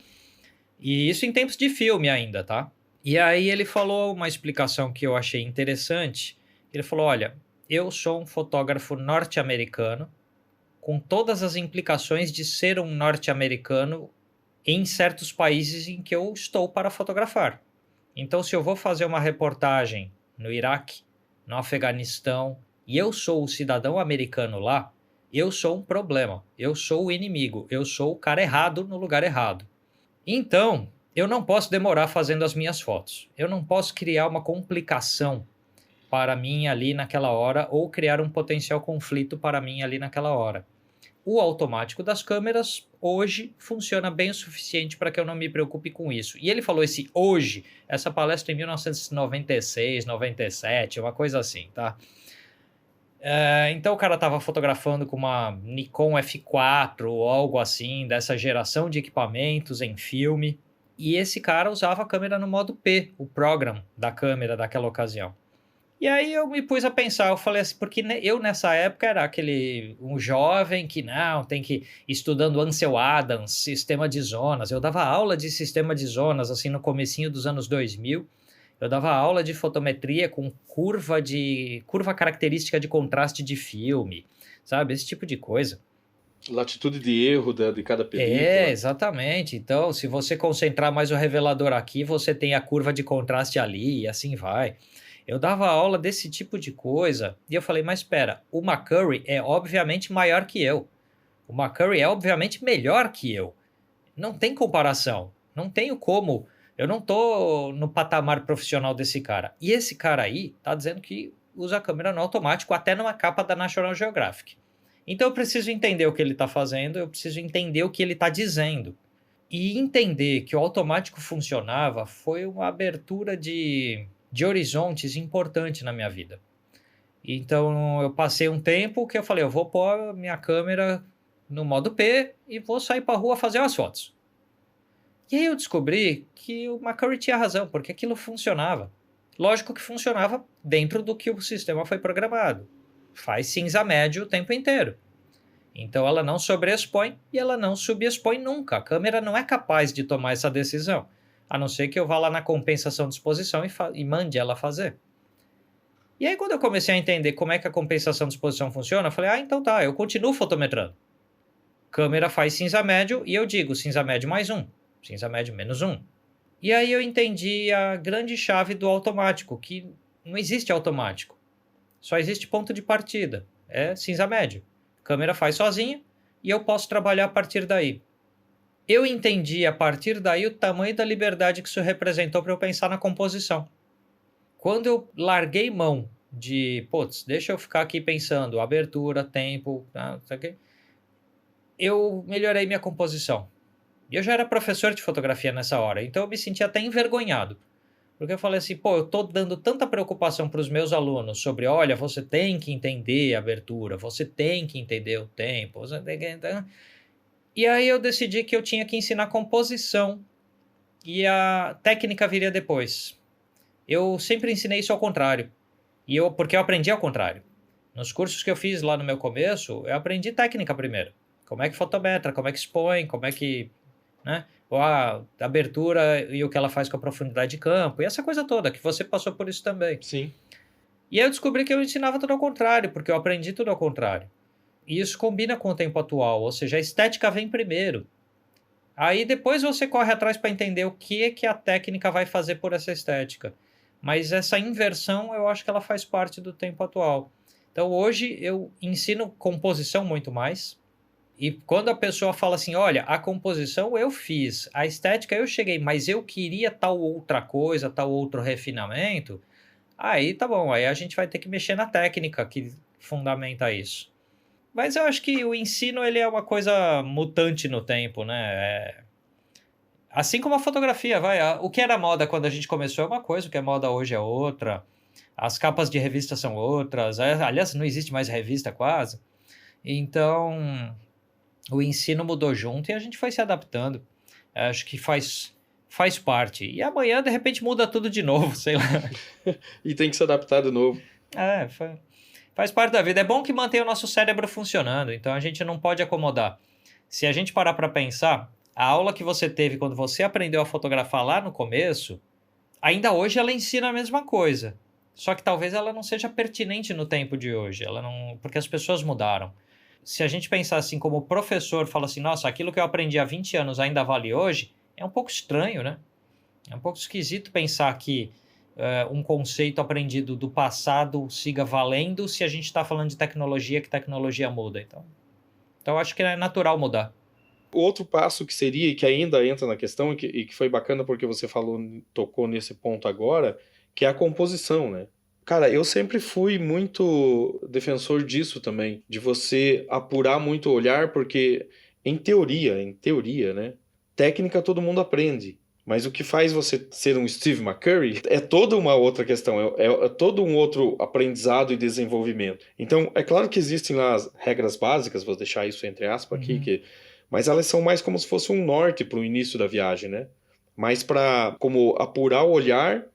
E isso em tempos de filme ainda, tá? E aí ele falou uma explicação que eu achei interessante. Ele falou: olha, eu sou um fotógrafo norte-americano, com todas as implicações de ser um norte-americano em certos países em que eu estou para fotografar. Então, se eu vou fazer uma reportagem no Iraque, no Afeganistão, e eu sou o cidadão americano lá, eu sou um problema, eu sou o inimigo, eu sou o cara errado no lugar errado. Então, eu não posso demorar fazendo as minhas fotos. Eu não posso criar uma complicação para mim ali naquela hora ou criar um potencial conflito para mim ali naquela hora. O automático das câmeras hoje funciona bem o suficiente para que eu não me preocupe com isso. E ele falou esse hoje, essa palestra em 1996, 97, uma coisa assim, tá? Então o cara estava fotografando com uma Nikon F4 ou algo assim, dessa geração de equipamentos em filme. E esse cara usava a câmera no modo P, o program da câmera daquela ocasião. E aí eu me pus a pensar, eu falei assim, porque eu nessa época era um jovem que não, tem que ir estudando Ansel Adams, sistema de zonas. Eu dava aula de sistema de zonas, assim, no comecinho dos anos 2000. Eu dava aula de fotometria com curva característica de contraste de filme, sabe? Esse tipo de coisa. Latitude de erro de cada película. Exatamente. Então, se você concentrar mais o revelador aqui, você tem a curva de contraste ali e assim vai. Eu dava aula desse tipo de coisa e eu falei, mas espera, o McCurry é obviamente maior que eu. O McCurry é obviamente melhor que eu. Não tem comparação. Não tenho como. Eu não tô no patamar profissional desse cara. E esse cara aí tá dizendo que usa a câmera no automático até numa capa da National Geographic. Então eu preciso entender o que ele está fazendo, eu preciso entender o que ele está dizendo. E entender que o automático funcionava foi uma abertura de horizontes importante na minha vida. Então eu passei um tempo que eu falei, eu vou pôr minha câmera no modo P e vou sair para a rua fazer umas fotos. E aí eu descobri que o McCurry tinha razão, porque aquilo funcionava. Lógico que funcionava dentro do que o sistema foi programado. Faz cinza médio o tempo inteiro. Então ela não sobreexpõe e ela não subexpõe nunca. A câmera não é capaz de tomar essa decisão, a não ser que eu vá lá na compensação de exposição e mande ela fazer. E aí quando eu comecei a entender como é que a compensação de exposição funciona, eu falei, então tá, eu continuo fotometrando. Câmera faz cinza médio e eu digo cinza médio mais 1, cinza médio menos 1. E aí eu entendi a grande chave do automático, que não existe automático. Só existe ponto de partida, é cinza médio. A câmera faz sozinha e eu posso trabalhar a partir daí. Eu entendi a partir daí o tamanho da liberdade que isso representou para eu pensar na composição. Quando eu larguei mão de, deixa eu ficar aqui pensando, abertura, tempo, eu melhorei minha composição. E eu já era professor de fotografia nessa hora, então eu me senti até envergonhado. Porque eu falei assim, eu tô dando tanta preocupação para os meus alunos sobre, olha, você tem que entender a abertura, você tem que entender o tempo. Você tem que... E aí eu decidi que eu tinha que ensinar composição e a técnica viria depois. Eu sempre ensinei isso ao contrário, porque eu aprendi ao contrário. Nos cursos que eu fiz lá no meu começo, eu aprendi técnica primeiro. Como é que fotometra, como é que expõe, como é que... ou a abertura e o que ela faz com a profundidade de campo, e essa coisa toda, que você passou por isso também. Sim. E aí eu descobri que eu ensinava tudo ao contrário, porque eu aprendi tudo ao contrário. E isso combina com o tempo atual, ou seja, a estética vem primeiro. Aí depois você corre atrás para entender o que a técnica vai fazer por essa estética. Mas essa inversão, eu acho que ela faz parte do tempo atual. Então hoje eu ensino composição muito mais. E quando a pessoa fala assim, olha, a composição eu fiz, a estética eu cheguei, mas eu queria tal outra coisa, tal outro refinamento, aí tá bom, aí a gente vai ter que mexer na técnica que fundamenta isso. Mas eu acho que o ensino ele é uma coisa mutante no tempo, né? Assim como a fotografia, o que era moda quando a gente começou é uma coisa, o que é moda hoje é outra, as capas de revista são outras, aliás, não existe mais revista quase, então... O ensino mudou junto e a gente foi se adaptando. Acho que faz parte. E amanhã, de repente, muda tudo de novo, sei lá. E tem que se adaptar de novo. Faz parte da vida. É bom que mantenha o nosso cérebro funcionando, então a gente não pode acomodar. Se a gente parar para pensar, a aula que você teve quando você aprendeu a fotografar lá no começo, ainda hoje ela ensina a mesma coisa. Só que talvez ela não seja pertinente no tempo de hoje, porque as pessoas mudaram. Se a gente pensar assim como professor, fala assim, nossa, aquilo que eu aprendi há 20 anos ainda vale hoje, é um pouco estranho, né? É um pouco esquisito pensar que um conceito aprendido do passado siga valendo se a gente está falando de tecnologia, que tecnologia muda. Então acho que é natural mudar. Outro passo que seria, e que ainda entra na questão, e que foi bacana porque você tocou nesse ponto agora, que é a composição, né? Cara, eu sempre fui muito defensor disso também, de você apurar muito o olhar, porque em teoria, né? Técnica todo mundo aprende. Mas o que faz você ser um Steve McCurry é toda uma outra questão, é todo um outro aprendizado e desenvolvimento. Então, é claro que existem lá as regras básicas, vou deixar isso entre aspas aqui, mas elas são mais como se fosse um norte para o início da viagem, né? Mais para como apurar o olhar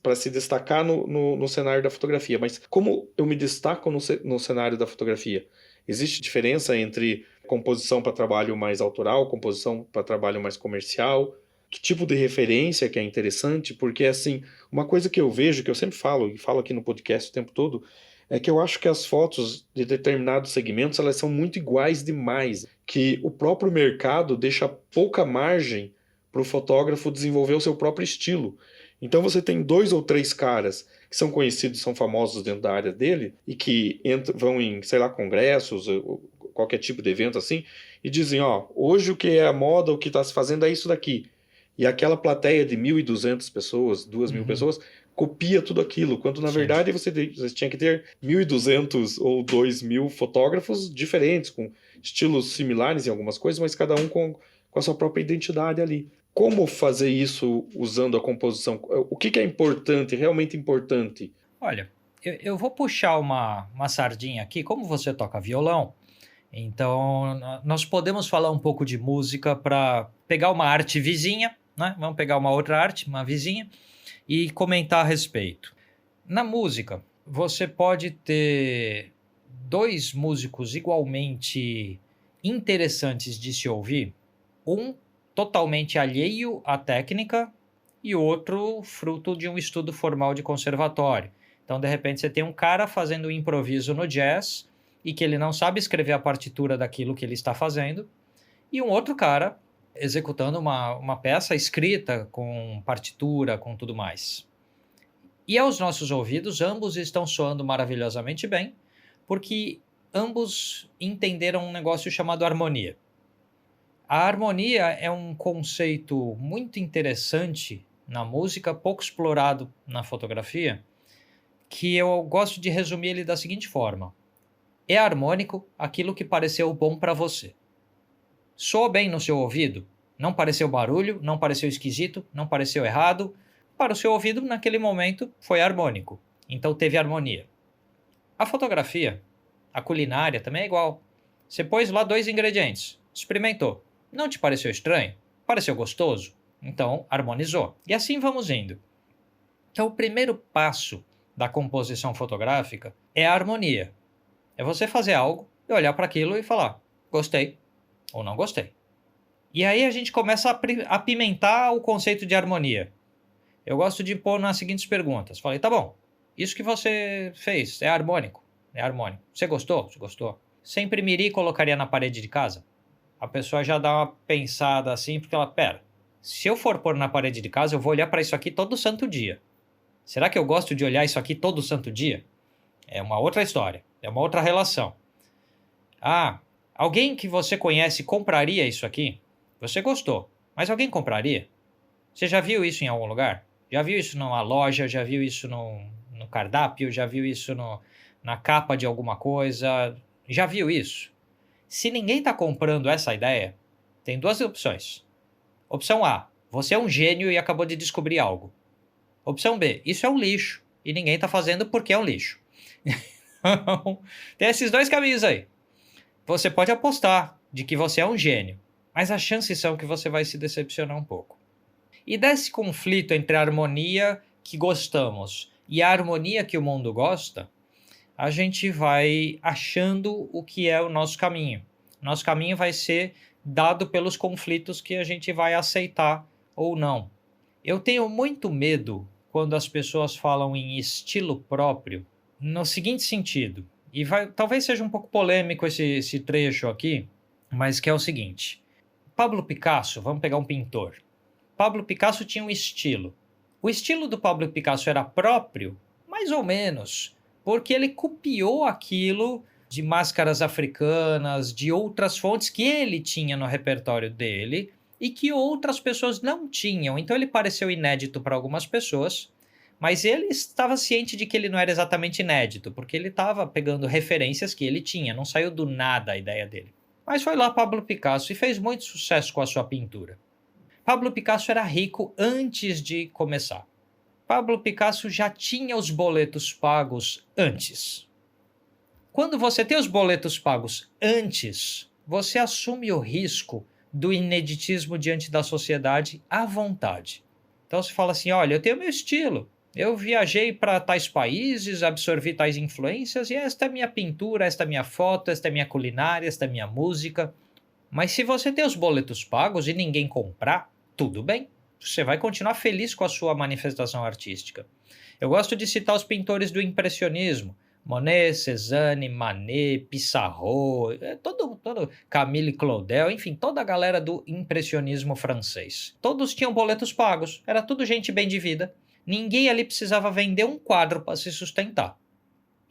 para se destacar no cenário da fotografia. Mas como eu me destaco no cenário da fotografia? Existe diferença entre composição para trabalho mais autoral, composição para trabalho mais comercial? Que tipo de referência que é interessante? Porque, assim, uma coisa que eu vejo, que eu sempre falo, e falo aqui no podcast o tempo todo, é que eu acho que as fotos de determinados segmentos, elas são muito iguais demais, que o próprio mercado deixa pouca margem para o fotógrafo desenvolver o seu próprio estilo. Então você tem 2 ou 3 caras que são conhecidos, são famosos dentro da área dele e que vão em, sei lá, congressos, ou qualquer tipo de evento assim, e dizem, ó, hoje o que é a moda, o que está se fazendo é isso daqui. E aquela plateia de 1.200 pessoas, 2.000 pessoas, copia tudo aquilo, quando na verdade você tinha que ter 1.200 ou 2.000 fotógrafos diferentes, com estilos similares em algumas coisas, mas cada um com a sua própria identidade ali. Como fazer isso usando a composição? O que é importante, realmente importante? Olha, eu vou puxar uma sardinha aqui. Como você toca violão, então nós podemos falar um pouco de música para pegar uma arte vizinha, né? Vamos pegar uma outra arte, uma vizinha, e comentar a respeito. Na música, você pode ter 2 músicos igualmente interessantes de se ouvir, um totalmente alheio à técnica e outro fruto de um estudo formal de conservatório. Então, de repente, você tem um cara fazendo um improviso no jazz e que ele não sabe escrever a partitura daquilo que ele está fazendo, e um outro cara executando uma peça escrita com partitura, com tudo mais. E aos nossos ouvidos, ambos estão soando maravilhosamente bem, porque ambos entenderam um negócio chamado harmonia. A harmonia é um conceito muito interessante na música, pouco explorado na fotografia, que eu gosto de resumir ele da seguinte forma: é harmônico aquilo que pareceu bom para você. Soou bem no seu ouvido? Não pareceu barulho, não pareceu esquisito, não pareceu errado. Para o seu ouvido, naquele momento, foi harmônico. Então teve harmonia. A fotografia, a culinária também é igual. Você pôs lá 2 ingredientes, experimentou. Não te pareceu estranho? Pareceu gostoso? Então harmonizou. E assim vamos indo. Então o primeiro passo da composição fotográfica é a harmonia. É você fazer algo e olhar para aquilo e falar, gostei ou não gostei. E aí a gente começa a apimentar o conceito de harmonia. Eu gosto de pôr nas seguintes perguntas. Falei, tá bom, isso que você fez é harmônico? É harmônico. Você gostou? Você gostou? Você imprimiria e colocaria na parede de casa? A pessoa já dá uma pensada assim, porque ela, pera, se eu for pôr na parede de casa, eu vou olhar para isso aqui todo santo dia. Será que eu gosto de olhar isso aqui todo santo dia? É uma outra história, é uma outra relação. Ah, alguém que você conhece compraria isso aqui? Você gostou, mas alguém compraria? Você já viu isso em algum lugar? Já viu isso numa loja? Já viu isso no cardápio? Já viu isso na capa de alguma coisa? Já viu isso? Se ninguém está comprando essa ideia, tem 2 opções. Opção A, você é um gênio e acabou de descobrir algo. Opção B, isso é um lixo e ninguém está fazendo porque é um lixo. Então, tem esses 2 caminhos aí. Você pode apostar de que você é um gênio, mas as chances são que você vai se decepcionar um pouco. E desse conflito entre a harmonia que gostamos e a harmonia que o mundo gosta, a gente vai achando o que é o nosso caminho. Nosso caminho vai ser dado pelos conflitos que a gente vai aceitar ou não. Eu tenho muito medo quando as pessoas falam em estilo próprio, no seguinte sentido, e talvez seja um pouco polêmico esse trecho aqui, mas que é o seguinte. Pablo Picasso, vamos pegar um pintor. Pablo Picasso tinha um estilo. O estilo do Pablo Picasso era próprio? Mais ou menos, porque ele copiou aquilo de máscaras africanas, de outras fontes que ele tinha no repertório dele e que outras pessoas não tinham. Então ele pareceu inédito para algumas pessoas, mas ele estava ciente de que ele não era exatamente inédito, porque ele estava pegando referências que ele tinha, não saiu do nada a ideia dele. Mas foi lá Pablo Picasso e fez muito sucesso com a sua pintura. Pablo Picasso era rico antes de começar. Pablo Picasso já tinha os boletos pagos antes. Quando você tem os boletos pagos antes, você assume o risco do ineditismo diante da sociedade à vontade. Então você fala assim, olha, eu tenho meu estilo, eu viajei para tais países, absorvi tais influências e esta é minha pintura, esta é minha foto, esta é minha culinária, esta é minha música. Mas se você tem os boletos pagos e ninguém comprar, tudo bem. Você vai continuar feliz com a sua manifestação artística. Eu gosto de citar os pintores do impressionismo. Monet, Cézanne, Manet, Pissarro, todo Camille Claudel, enfim, toda a galera do impressionismo francês. Todos tinham boletos pagos, era tudo gente bem de vida. Ninguém ali precisava vender um quadro para se sustentar.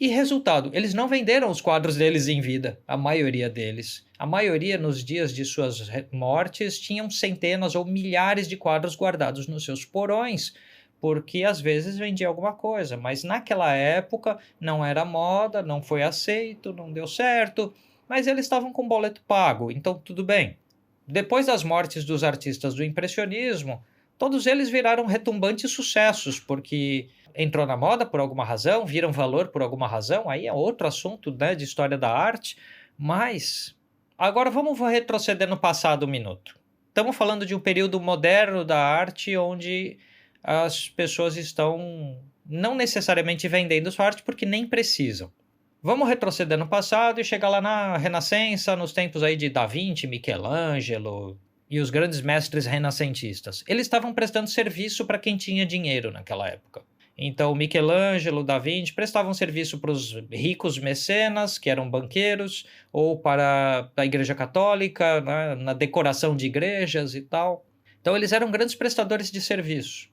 E resultado, eles não venderam os quadros deles em vida, a maioria deles. A maioria, nos dias de suas mortes, tinham centenas ou milhares de quadros guardados nos seus porões, porque às vezes vendia alguma coisa, mas naquela época não era moda, não foi aceito, não deu certo, mas eles estavam com boleto pago, então tudo bem. Depois das mortes dos artistas do impressionismo, todos eles viraram retumbantes sucessos, porque entrou na moda por alguma razão, viram valor por alguma razão, aí é outro assunto, né, de história da arte, mas agora vamos retroceder no passado um minuto. Estamos falando de um período moderno da arte onde as pessoas estão não necessariamente vendendo sua arte porque nem precisam. Vamos retroceder no passado e chegar lá na Renascença, nos tempos aí de Da Vinci, Michelangelo e os grandes mestres renascentistas. Eles estavam prestando serviço para quem tinha dinheiro naquela época. Então, Michelangelo, Da Vinci prestavam serviço para os ricos mecenas, que eram banqueiros, ou para a Igreja Católica, né, na decoração de igrejas e tal. Então, eles eram grandes prestadores de serviço.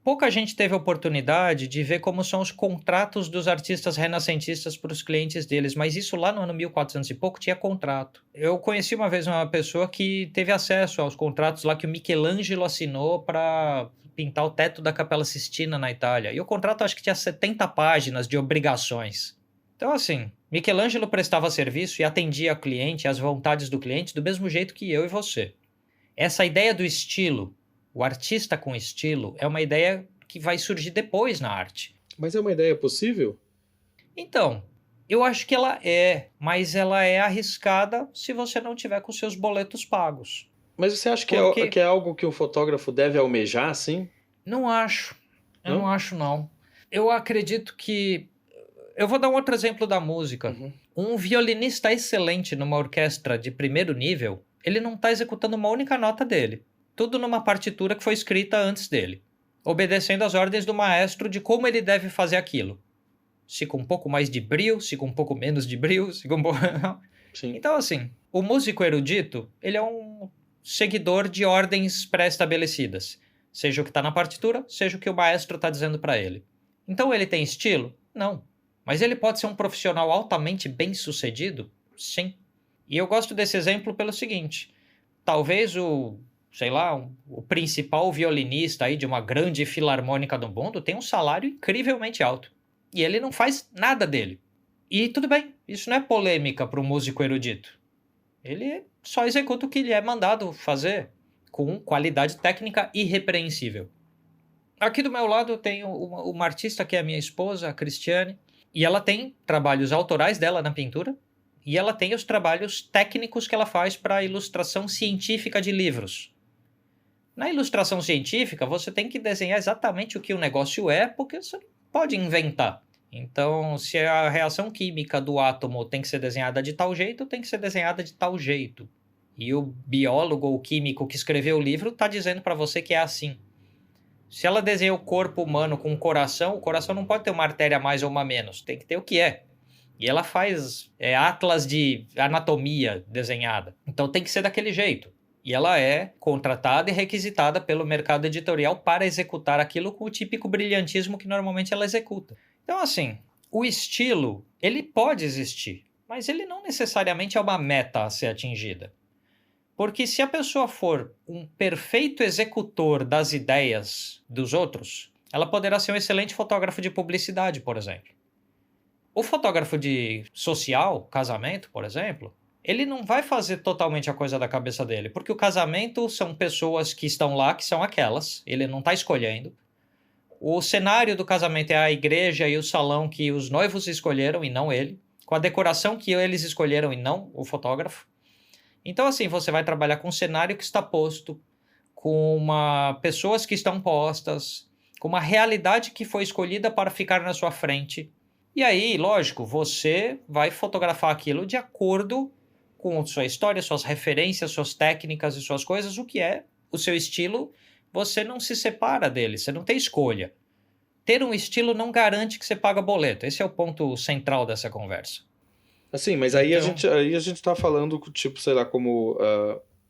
Pouca gente teve a oportunidade de ver como são os contratos dos artistas renascentistas para os clientes deles, mas isso lá no ano 1400 e pouco tinha contrato. Eu conheci uma vez uma pessoa que teve acesso aos contratos lá que o Michelangelo assinou para pintar o teto da Capela Sistina na Itália. E o contrato acho que tinha 70 páginas de obrigações. Então assim, Michelangelo prestava serviço e atendia ao cliente, às vontades do cliente, do mesmo jeito que eu e você. Essa ideia do estilo, o artista com estilo, é uma ideia que vai surgir depois na arte. Mas é uma ideia possível? Então, eu acho que ela é, mas ela é arriscada se você não tiver com seus boletos pagos. Mas você acha que é algo que o fotógrafo deve almejar, sim? Não acho. Eu Não? não acho, não. Eu acredito que... Eu vou dar um outro exemplo da música. Uhum. Um violinista excelente numa orquestra de primeiro nível, ele não está executando uma única nota dele. Tudo numa partitura que foi escrita antes dele, obedecendo às ordens do maestro de como ele deve fazer aquilo. Se com um pouco mais de brio, se com um pouco menos de brio, se com um pouco... Sim. Então, assim, o músico erudito, ele é um seguidor de ordens pré-estabelecidas. Seja o que está na partitura, seja o que o maestro está dizendo para ele. Então, ele tem estilo? Não. Mas ele pode ser um profissional altamente bem-sucedido? Sim. E eu gosto desse exemplo pelo seguinte. Talvez o principal violinista aí de uma grande filarmônica do mundo tem um salário incrivelmente alto. E ele não faz nada dele. E tudo bem, isso não é polêmica para um músico erudito. Ele só executa o que lhe é mandado fazer, com qualidade técnica irrepreensível. Aqui do meu lado eu tenho uma artista que é a minha esposa, a Cristiane, e ela tem trabalhos autorais dela na pintura, e ela tem os trabalhos técnicos que ela faz para a ilustração científica de livros. Na ilustração científica, você tem que desenhar exatamente o que o negócio é, porque você não pode inventar. Então, se a reação química do átomo tem que ser desenhada de tal jeito, tem que ser desenhada de tal jeito. E o biólogo ou químico que escreveu o livro está dizendo para você que é assim. Se ela desenha o corpo humano com o coração não pode ter uma artéria a mais ou uma a menos, tem que ter o que é. E ela faz atlas de anatomia desenhada. Então tem que ser daquele jeito. E ela é contratada e requisitada pelo mercado editorial para executar aquilo com o típico brilhantismo que normalmente ela executa. Então, assim, o estilo, ele pode existir, mas ele não necessariamente é uma meta a ser atingida. Porque se a pessoa for um perfeito executor das ideias dos outros, ela poderá ser um excelente fotógrafo de publicidade, por exemplo. O fotógrafo de social, casamento, por exemplo, ele não vai fazer totalmente a coisa da cabeça dele, porque o casamento são pessoas que estão lá, que são aquelas, ele não está escolhendo. O cenário do casamento é a igreja e o salão que os noivos escolheram e não ele, com a decoração que eles escolheram e não o fotógrafo. Então, assim, você vai trabalhar com um cenário que está posto, com pessoas que estão postas, com uma realidade que foi escolhida para ficar na sua frente. E aí, lógico, você vai fotografar aquilo de acordo com sua história, suas referências, suas técnicas e suas coisas, o que é o seu estilo. Você não se separa dele, você não tem escolha. Ter um estilo não garante que você paga boleto. Esse é o ponto central dessa conversa. Assim, mas aí a gente tá falando, tipo, sei lá, como...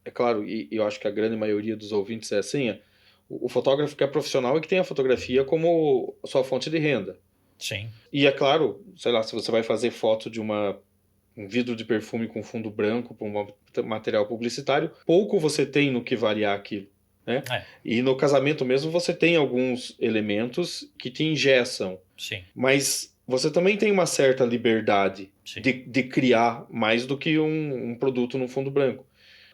é claro, e eu acho que a grande maioria dos ouvintes é assim, o fotógrafo que é profissional e que tem a fotografia como a sua fonte de renda. Sim. E é claro, sei lá, se você vai fazer foto de um vidro de perfume com fundo branco para um material publicitário, pouco você tem no que variar aquilo, né? E no casamento mesmo você tem alguns elementos que te engessam. Sim. Mas você também tem uma certa liberdade de criar mais do que um produto num fundo branco.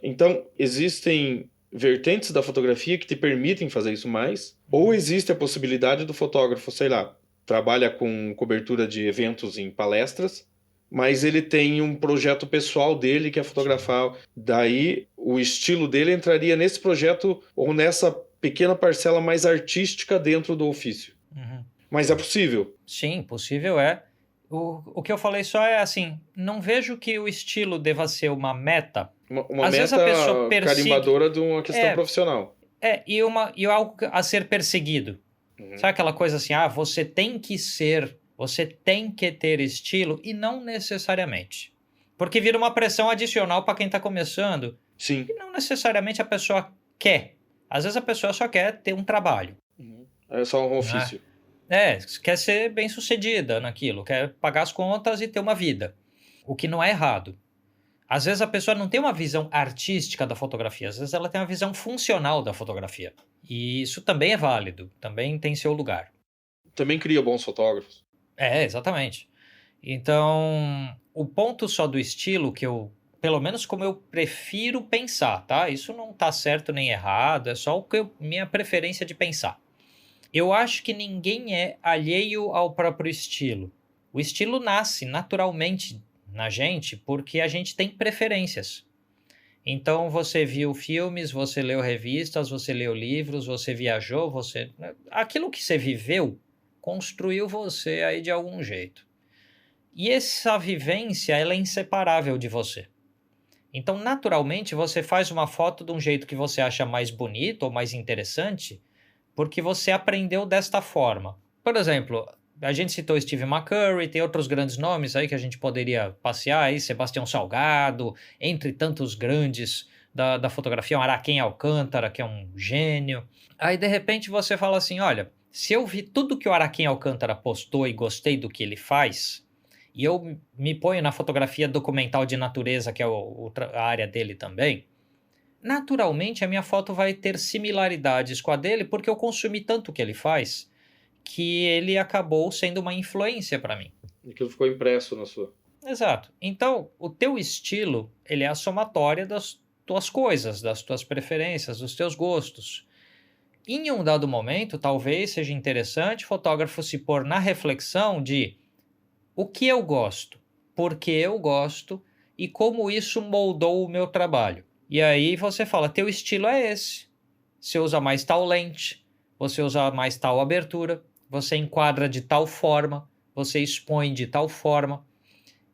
Então, existem vertentes da fotografia que te permitem fazer isso mais, ou existe a possibilidade do fotógrafo, sei lá, trabalha com cobertura de eventos em palestras, mas ele tem um projeto pessoal dele que é fotografar. Daí, o estilo dele entraria nesse projeto ou nessa pequena parcela mais artística dentro do ofício. Uhum. Mas é possível. Sim, possível é. O que eu falei só é assim, não vejo que o estilo deva ser uma meta. Uma meta carimbadora de uma questão profissional. E algo a ser perseguido. Sabe aquela coisa assim, você tem que ter estilo, e não necessariamente. Porque vira uma pressão adicional para quem está começando. Sim. E não necessariamente a pessoa quer. Às vezes a pessoa só quer ter um trabalho. É só um ofício. Quer ser bem sucedida naquilo, quer pagar as contas e ter uma vida. O que não é errado. Às vezes a pessoa não tem uma visão artística da fotografia, às vezes ela tem uma visão funcional da fotografia. E isso também é válido, também tem seu lugar. Também cria bons fotógrafos. Exatamente. Então, o ponto só do estilo que pelo menos como eu prefiro pensar, tá? Isso não tá certo nem errado, é só minha preferência de pensar. Eu acho que ninguém é alheio ao próprio estilo. O estilo nasce naturalmente na gente porque a gente tem preferências. Então você viu filmes, você leu revistas, você leu livros, você viajou, aquilo que você viveu construiu você aí de algum jeito. E essa vivência, ela é inseparável de você. Então, naturalmente, você faz uma foto de um jeito que você acha mais bonito ou mais interessante, porque você aprendeu desta forma. Por exemplo, a gente citou Steve McCurry, tem outros grandes nomes aí que a gente poderia passear aí, Sebastião Salgado, entre tantos grandes da fotografia, um Araquém Alcântara, que é um gênio. Aí, de repente, você fala assim, olha, se eu vi tudo que o Araquém Alcântara postou e gostei do que ele faz, e eu me ponho na fotografia documental de natureza, que é a área dele também, naturalmente a minha foto vai ter similaridades com a dele, porque eu consumi tanto o que ele faz, que ele acabou sendo uma influência para mim. Aquilo ficou impresso na sua. Exato. Então, o teu estilo, ele é a somatória das tuas coisas, das tuas preferências, dos teus gostos. Em um dado momento, talvez seja interessante o fotógrafo se pôr na reflexão de o que eu gosto, por que eu gosto e como isso moldou o meu trabalho. E aí você fala, teu estilo é esse. Você usa mais tal lente, você usa mais tal abertura, você enquadra de tal forma, você expõe de tal forma.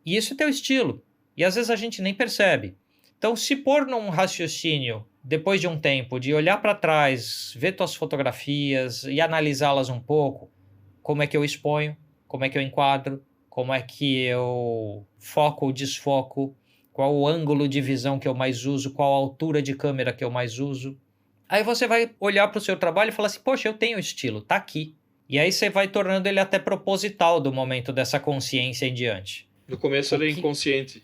E isso é teu estilo. E às vezes a gente nem percebe. Então, se pôr num raciocínio, depois de um tempo, de olhar para trás, ver tuas fotografias e analisá-las um pouco, como é que eu exponho, como é que eu enquadro, como é que eu foco ou desfoco, qual o ângulo de visão que eu mais uso, qual a altura de câmera que eu mais uso. Aí você vai olhar para o seu trabalho e falar assim, poxa, eu tenho estilo, tá aqui. E aí você vai tornando ele até proposital do momento dessa consciência em diante. No começo ele é inconsciente.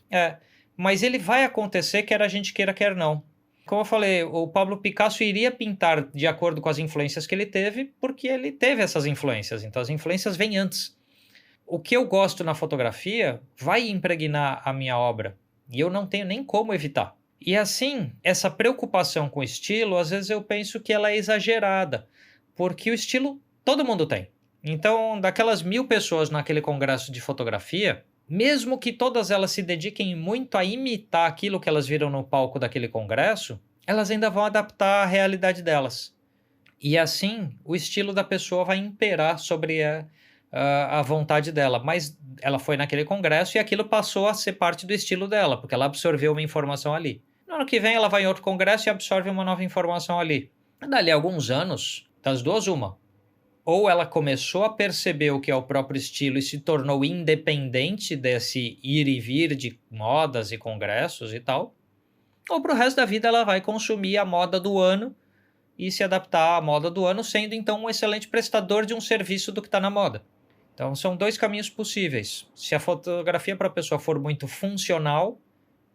Mas ele vai acontecer quer a gente queira, quer não. Como eu falei, o Pablo Picasso iria pintar de acordo com as influências que ele teve, porque ele teve essas influências. Então as influências vêm antes. O que eu gosto na fotografia vai impregnar a minha obra. E eu não tenho nem como evitar. E assim, essa preocupação com o estilo, às vezes eu penso que ela é exagerada. Porque o estilo todo mundo tem. Então, daquelas 1000 pessoas naquele congresso de fotografia, mesmo que todas elas se dediquem muito a imitar aquilo que elas viram no palco daquele congresso, elas ainda vão adaptar a realidade delas. E assim, o estilo da pessoa vai imperar sobre a vontade dela. Mas ela foi naquele congresso e aquilo passou a ser parte do estilo dela, porque ela absorveu uma informação ali. No ano que vem ela vai em outro congresso e absorve uma nova informação ali. Dali a alguns anos, das duas uma. Ou ela começou a perceber o que é o próprio estilo e se tornou independente desse ir e vir de modas e congressos e tal, ou para o resto da vida ela vai consumir a moda do ano e se adaptar à moda do ano, sendo então um excelente prestador de um serviço do que está na moda. Então são 2 caminhos possíveis. Se a fotografia para a pessoa for muito funcional,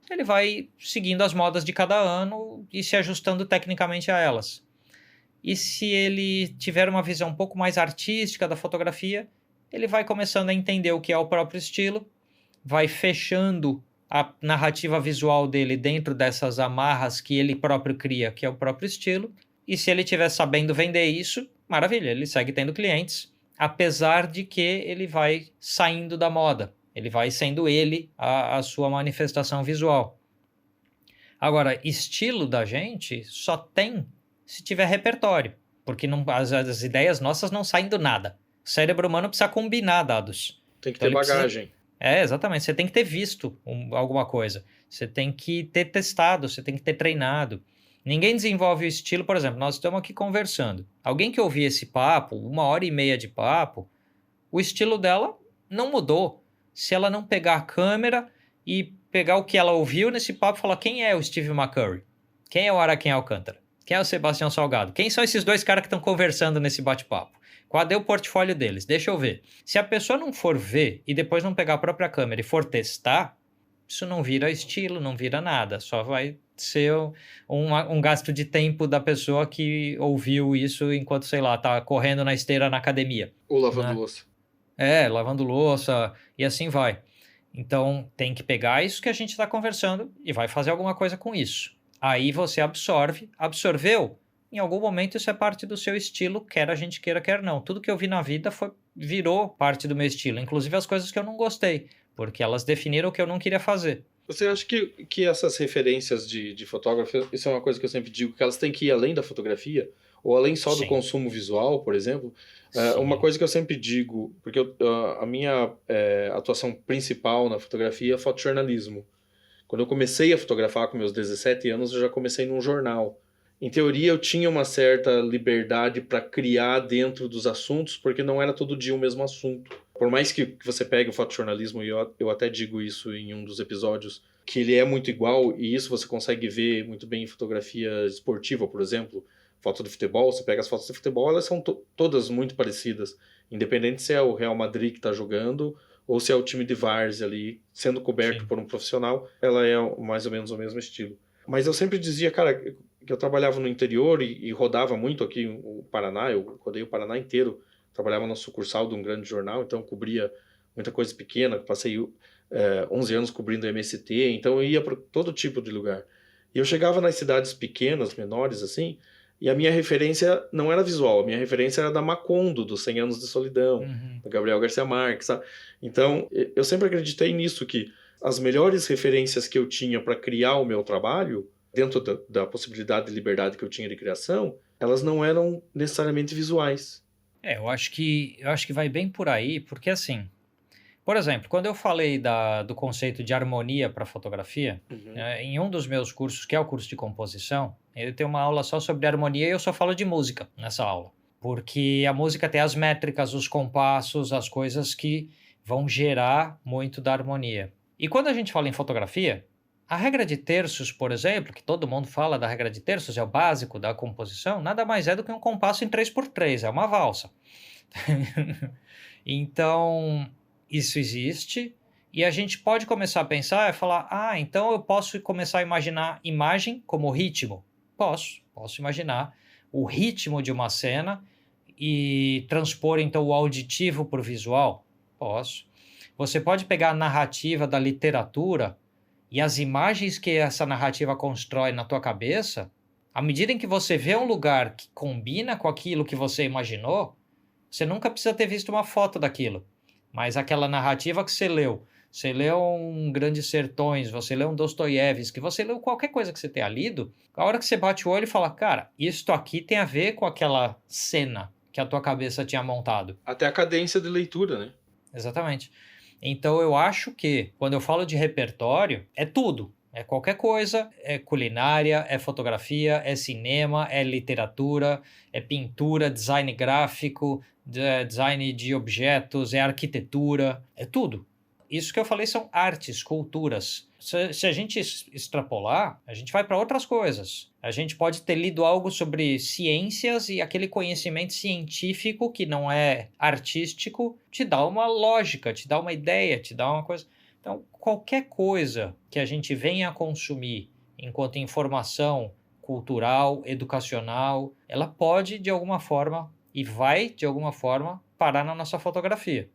ele vai seguindo as modas de cada ano e se ajustando tecnicamente a elas. E se ele tiver uma visão um pouco mais artística da fotografia, ele vai começando a entender o que é o próprio estilo, vai fechando a narrativa visual dele dentro dessas amarras que ele próprio cria, que é o próprio estilo. E se ele estiver sabendo vender isso, maravilha, ele segue tendo clientes, apesar de que ele vai saindo da moda, ele vai sendo ele a sua manifestação visual. Agora, estilo da gente só tem se tiver repertório, porque as ideias nossas não saem do nada. O cérebro humano precisa combinar dados. Tem que ter bagagem. Exatamente. Você tem que ter visto alguma coisa. Você tem que ter testado, você tem que ter treinado. Ninguém desenvolve o estilo, por exemplo, nós estamos aqui conversando. Alguém que ouvir esse papo, 1h30 de papo, o estilo dela não mudou. Se ela não pegar a câmera e pegar o que ela ouviu nesse papo e falar quem é o Steve McCurry, quem é o Araquém Alcântara, quem é o Sebastião Salgado? Quem são esses 2 caras que estão conversando nesse bate-papo? Qual é o portfólio deles? Deixa eu ver. Se a pessoa não for ver e depois não pegar a própria câmera e for testar, isso não vira estilo, não vira nada. Só vai ser um gasto de tempo da pessoa que ouviu isso enquanto, sei lá, tá correndo na esteira na academia. Ou lavando louça. Lavando louça e assim vai. Então, tem que pegar isso que a gente está conversando e vai fazer alguma coisa com isso. Aí você absorveu, em algum momento isso é parte do seu estilo, quer a gente queira, quer não. Tudo que eu vi na vida virou parte do meu estilo, inclusive as coisas que eu não gostei, porque elas definiram o que eu não queria fazer. Você acha que essas referências de fotógrafo, isso é uma coisa que eu sempre digo, que elas têm que ir além da fotografia? Ou além só do consumo visual, por exemplo? Uma coisa que eu sempre digo, porque a minha atuação principal na fotografia é fotojornalismo. Quando eu comecei a fotografar com meus 17 anos, eu já comecei num jornal. Em teoria, eu tinha uma certa liberdade para criar dentro dos assuntos, porque não era todo dia o mesmo assunto. Por mais que você pegue o fotojornalismo, e eu até digo isso em um dos episódios, que ele é muito igual, e isso você consegue ver muito bem em fotografia esportiva, por exemplo. Foto de futebol, você pega as fotos de futebol, elas são todas muito parecidas. Independente se é o Real Madrid que está jogando, ou se é o time de várzea ali, sendo coberto por um profissional, ela é mais ou menos o mesmo estilo. Mas eu sempre dizia, cara, que eu trabalhava no interior e rodava muito aqui o Paraná, eu rodei o Paraná inteiro, trabalhava na sucursal de um grande jornal, então cobria muita coisa pequena, passei 11 anos cobrindo MST, então eu ia para todo tipo de lugar. E eu chegava nas cidades pequenas, menores assim, e a minha referência não era visual, a minha referência era da Macondo, dos 100 Anos de Solidão, do Gabriel Garcia Marques, sabe? Então, eu sempre acreditei nisso, que as melhores referências que eu tinha para criar o meu trabalho, dentro da possibilidade de liberdade que eu tinha de criação, elas não eram necessariamente visuais. Eu acho que vai bem por aí, porque assim, por exemplo, quando eu falei do conceito de harmonia para fotografia, em um dos meus cursos, que é o curso de composição, eu tenho uma aula só sobre harmonia e eu só falo de música nessa aula. Porque a música tem as métricas, os compassos, as coisas que vão gerar muito da harmonia. E quando a gente fala em fotografia, A regra de terços, por exemplo, que todo mundo fala da regra de terços, é o básico da composição, nada mais é do que um compasso em 3x3, é uma valsa. Então, isso existe, e a gente pode começar a pensar e falar, então eu posso começar a imaginar imagem como ritmo. Posso imaginar o ritmo de uma cena e transpor então o auditivo para o visual. Posso. Você pode pegar a narrativa da literatura e as imagens que essa narrativa constrói na tua cabeça, à medida em que você vê um lugar que combina com aquilo que você imaginou, você nunca precisa ter visto uma foto daquilo, mas aquela narrativa que você leu um Grandes Sertões, você leu um Dostoiévski, você leu qualquer coisa que você tenha lido, a hora que você bate o olho e fala, cara, isto aqui tem a ver com aquela cena que a tua cabeça tinha montado. Até a cadência de leitura, né? Exatamente. Então eu acho que, quando eu falo de repertório, é tudo. É qualquer coisa, é culinária, é fotografia, é cinema, é literatura, é pintura, design gráfico, design de objetos, é arquitetura, é tudo. Isso que eu falei são artes, culturas. Se a gente extrapolar, a gente vai para outras coisas. A gente pode ter lido algo sobre ciências e aquele conhecimento científico que não é artístico te dá uma lógica, te dá uma ideia, te dá uma coisa. Então, qualquer coisa que a gente venha a consumir enquanto informação cultural, educacional, ela pode, de alguma forma, e vai, de alguma forma, parar na nossa fotografia.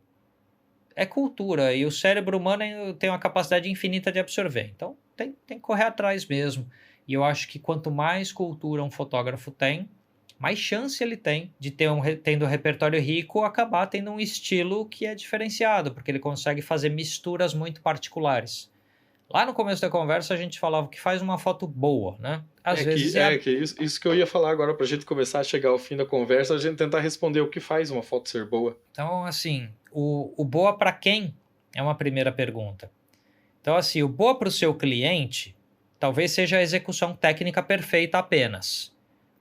É cultura, e o cérebro humano tem uma capacidade infinita de absorver. Então, tem que correr atrás mesmo. E eu acho que quanto mais cultura um fotógrafo tem, mais chance ele tem de ter tendo um repertório rico, acabar tendo um estilo que é diferenciado, porque ele consegue fazer misturas muito particulares. Lá no começo da conversa a gente falava que faz uma foto boa, né? Às vezes isso que eu ia falar agora, pra gente começar a chegar ao fim da conversa, a gente tentar responder o que faz uma foto ser boa. Então, assim, o boa para quem é uma primeira pergunta. Então, assim, o boa para o seu cliente talvez seja a execução técnica perfeita apenas.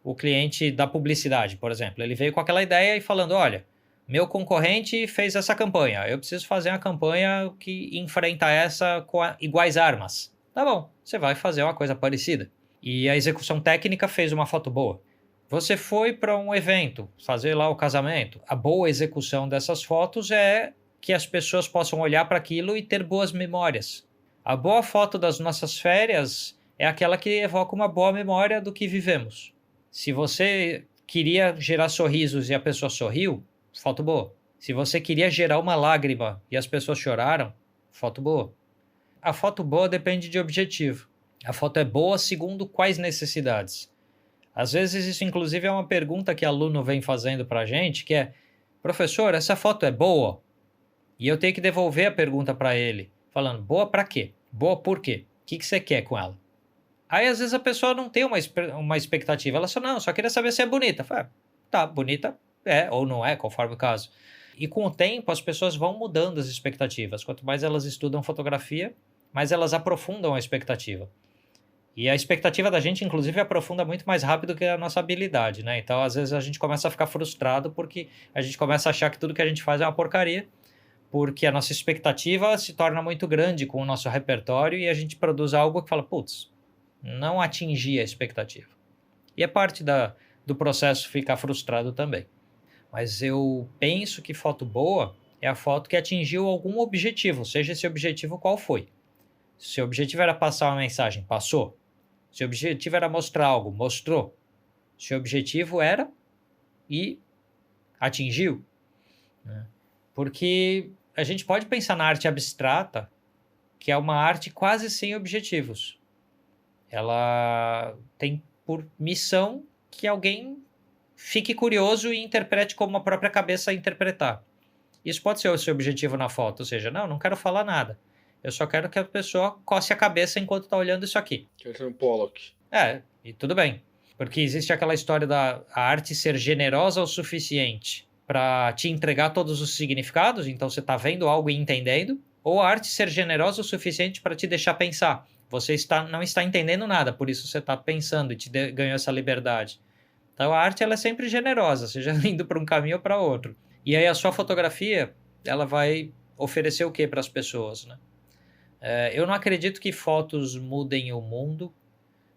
O cliente da publicidade, por exemplo, ele veio com aquela ideia e falando, olha, meu concorrente fez essa campanha, eu preciso fazer uma campanha que enfrenta essa com iguais armas. Tá bom, você vai fazer uma coisa parecida. E a execução técnica fez uma foto boa. Você foi para um evento, fazer lá o casamento. A boa execução dessas fotos é que as pessoas possam olhar para aquilo e ter boas memórias. A boa foto das nossas férias é aquela que evoca uma boa memória do que vivemos. Se você queria gerar sorrisos e a pessoa sorriu, foto boa. Se você queria gerar uma lágrima e as pessoas choraram, foto boa. A foto boa depende de objetivo. A foto é boa segundo quais necessidades. Às vezes isso inclusive é uma pergunta que aluno vem fazendo para a gente, que é, professor, essa foto é boa? E eu tenho que devolver a pergunta para ele, falando, boa para quê? Boa por quê? O que você quer com ela? Aí às vezes a pessoa não tem uma expectativa, ela só queria saber se é bonita. Fala, tá, bonita é ou não é, conforme o caso. E com o tempo as pessoas vão mudando as expectativas. Quanto mais elas estudam fotografia, mais elas aprofundam a expectativa. E a expectativa da gente, inclusive, aprofunda muito mais rápido que a nossa habilidade, né? Então, às vezes, a gente começa a ficar frustrado porque a gente começa a achar que tudo que a gente faz é uma porcaria, porque a nossa expectativa se torna muito grande com o nosso repertório e a gente produz algo que fala, putz, não atingi a expectativa. E é parte do processo ficar frustrado também. Mas eu penso que foto boa é a foto que atingiu algum objetivo, seja esse objetivo qual foi. Se o objetivo era passar uma mensagem, passou. Se o objetivo era mostrar algo, mostrou. Se o objetivo era e atingiu. Né? Porque a gente pode pensar na arte abstrata, que é uma arte quase sem objetivos. Ela tem por missão que alguém fique curioso e interprete como a própria cabeça interpretar. Isso pode ser o seu objetivo na foto, ou seja, não quero falar nada. Eu só quero que a pessoa coce a cabeça enquanto está olhando isso aqui. Quero ser um Pollock. E tudo bem. Porque existe aquela história da arte ser generosa o suficiente para te entregar todos os significados, então você está vendo algo e entendendo, ou a arte ser generosa o suficiente para te deixar pensar. Você não está entendendo nada, por isso você está pensando e ganhou essa liberdade. Então a arte ela é sempre generosa, seja indo para um caminho ou para outro. E aí a sua fotografia ela vai oferecer o que para as pessoas, né? Eu não acredito que fotos mudem o mundo.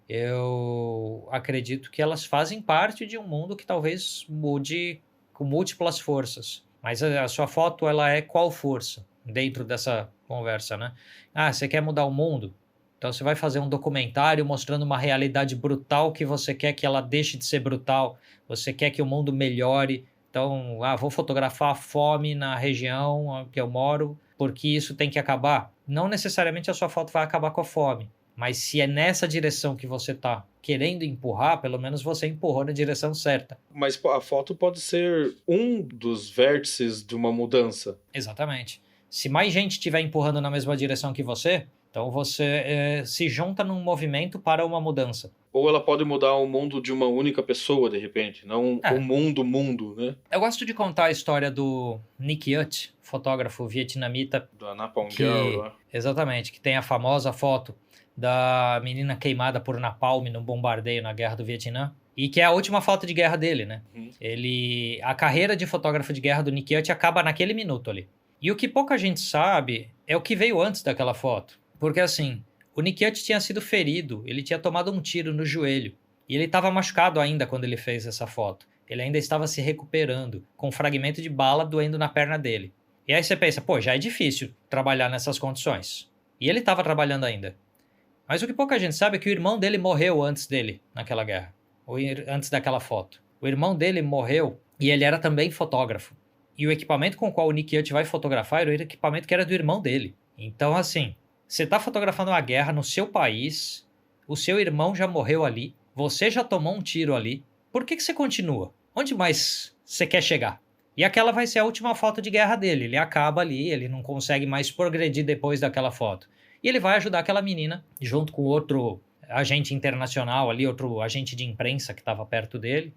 Eu acredito que elas fazem parte de um mundo que talvez mude com múltiplas forças. Mas a sua foto, ela é qual força dentro dessa conversa, né? Ah, você quer mudar o mundo? Então você vai fazer um documentário mostrando uma realidade brutal que você quer que ela deixe de ser brutal. Você quer que o mundo melhore. Então, vou fotografar a fome na região que eu moro, porque isso tem que acabar. Não necessariamente a sua foto vai acabar com a fome. Mas se é nessa direção que você está querendo empurrar, pelo menos você empurrou na direção certa. Mas a foto pode ser um dos vértices de uma mudança. Exatamente. Se mais gente estiver empurrando na mesma direção que você, então você se junta num movimento para uma mudança. Ou ela pode mudar o mundo de uma única pessoa, de repente, não o mundo, né? Eu gosto de contar a história do Nick Ut, fotógrafo vietnamita. Da Napalm Girl, né? Exatamente, que tem a famosa foto da menina queimada por napalm no bombardeio na Guerra do Vietnã. E que é a última foto de guerra dele, né? A carreira de fotógrafo de guerra do Nick Ut acaba naquele minuto ali. E o que pouca gente sabe é o que veio antes daquela foto. Porque assim, o Nick Ut tinha sido ferido, ele tinha tomado um tiro no joelho. E ele estava machucado ainda quando ele fez essa foto. Ele ainda estava se recuperando, com um fragmento de bala doendo na perna dele. E aí você pensa, pô, já é difícil trabalhar nessas condições. E ele estava trabalhando ainda. Mas o que pouca gente sabe é que o irmão dele morreu antes dele, naquela guerra. Ou antes daquela foto. O irmão dele morreu e ele era também fotógrafo. E o equipamento com o qual o Nick Ut vai fotografar era o equipamento que era do irmão dele. Então, assim, você está fotografando uma guerra no seu país, o seu irmão já morreu ali, você já tomou um tiro ali, por que você continua? Onde mais você quer chegar? E aquela vai ser a última foto de guerra dele. Ele acaba ali, ele não consegue mais progredir depois daquela foto. E ele vai ajudar aquela menina, junto com outro agente internacional ali, outro agente de imprensa que estava perto dele.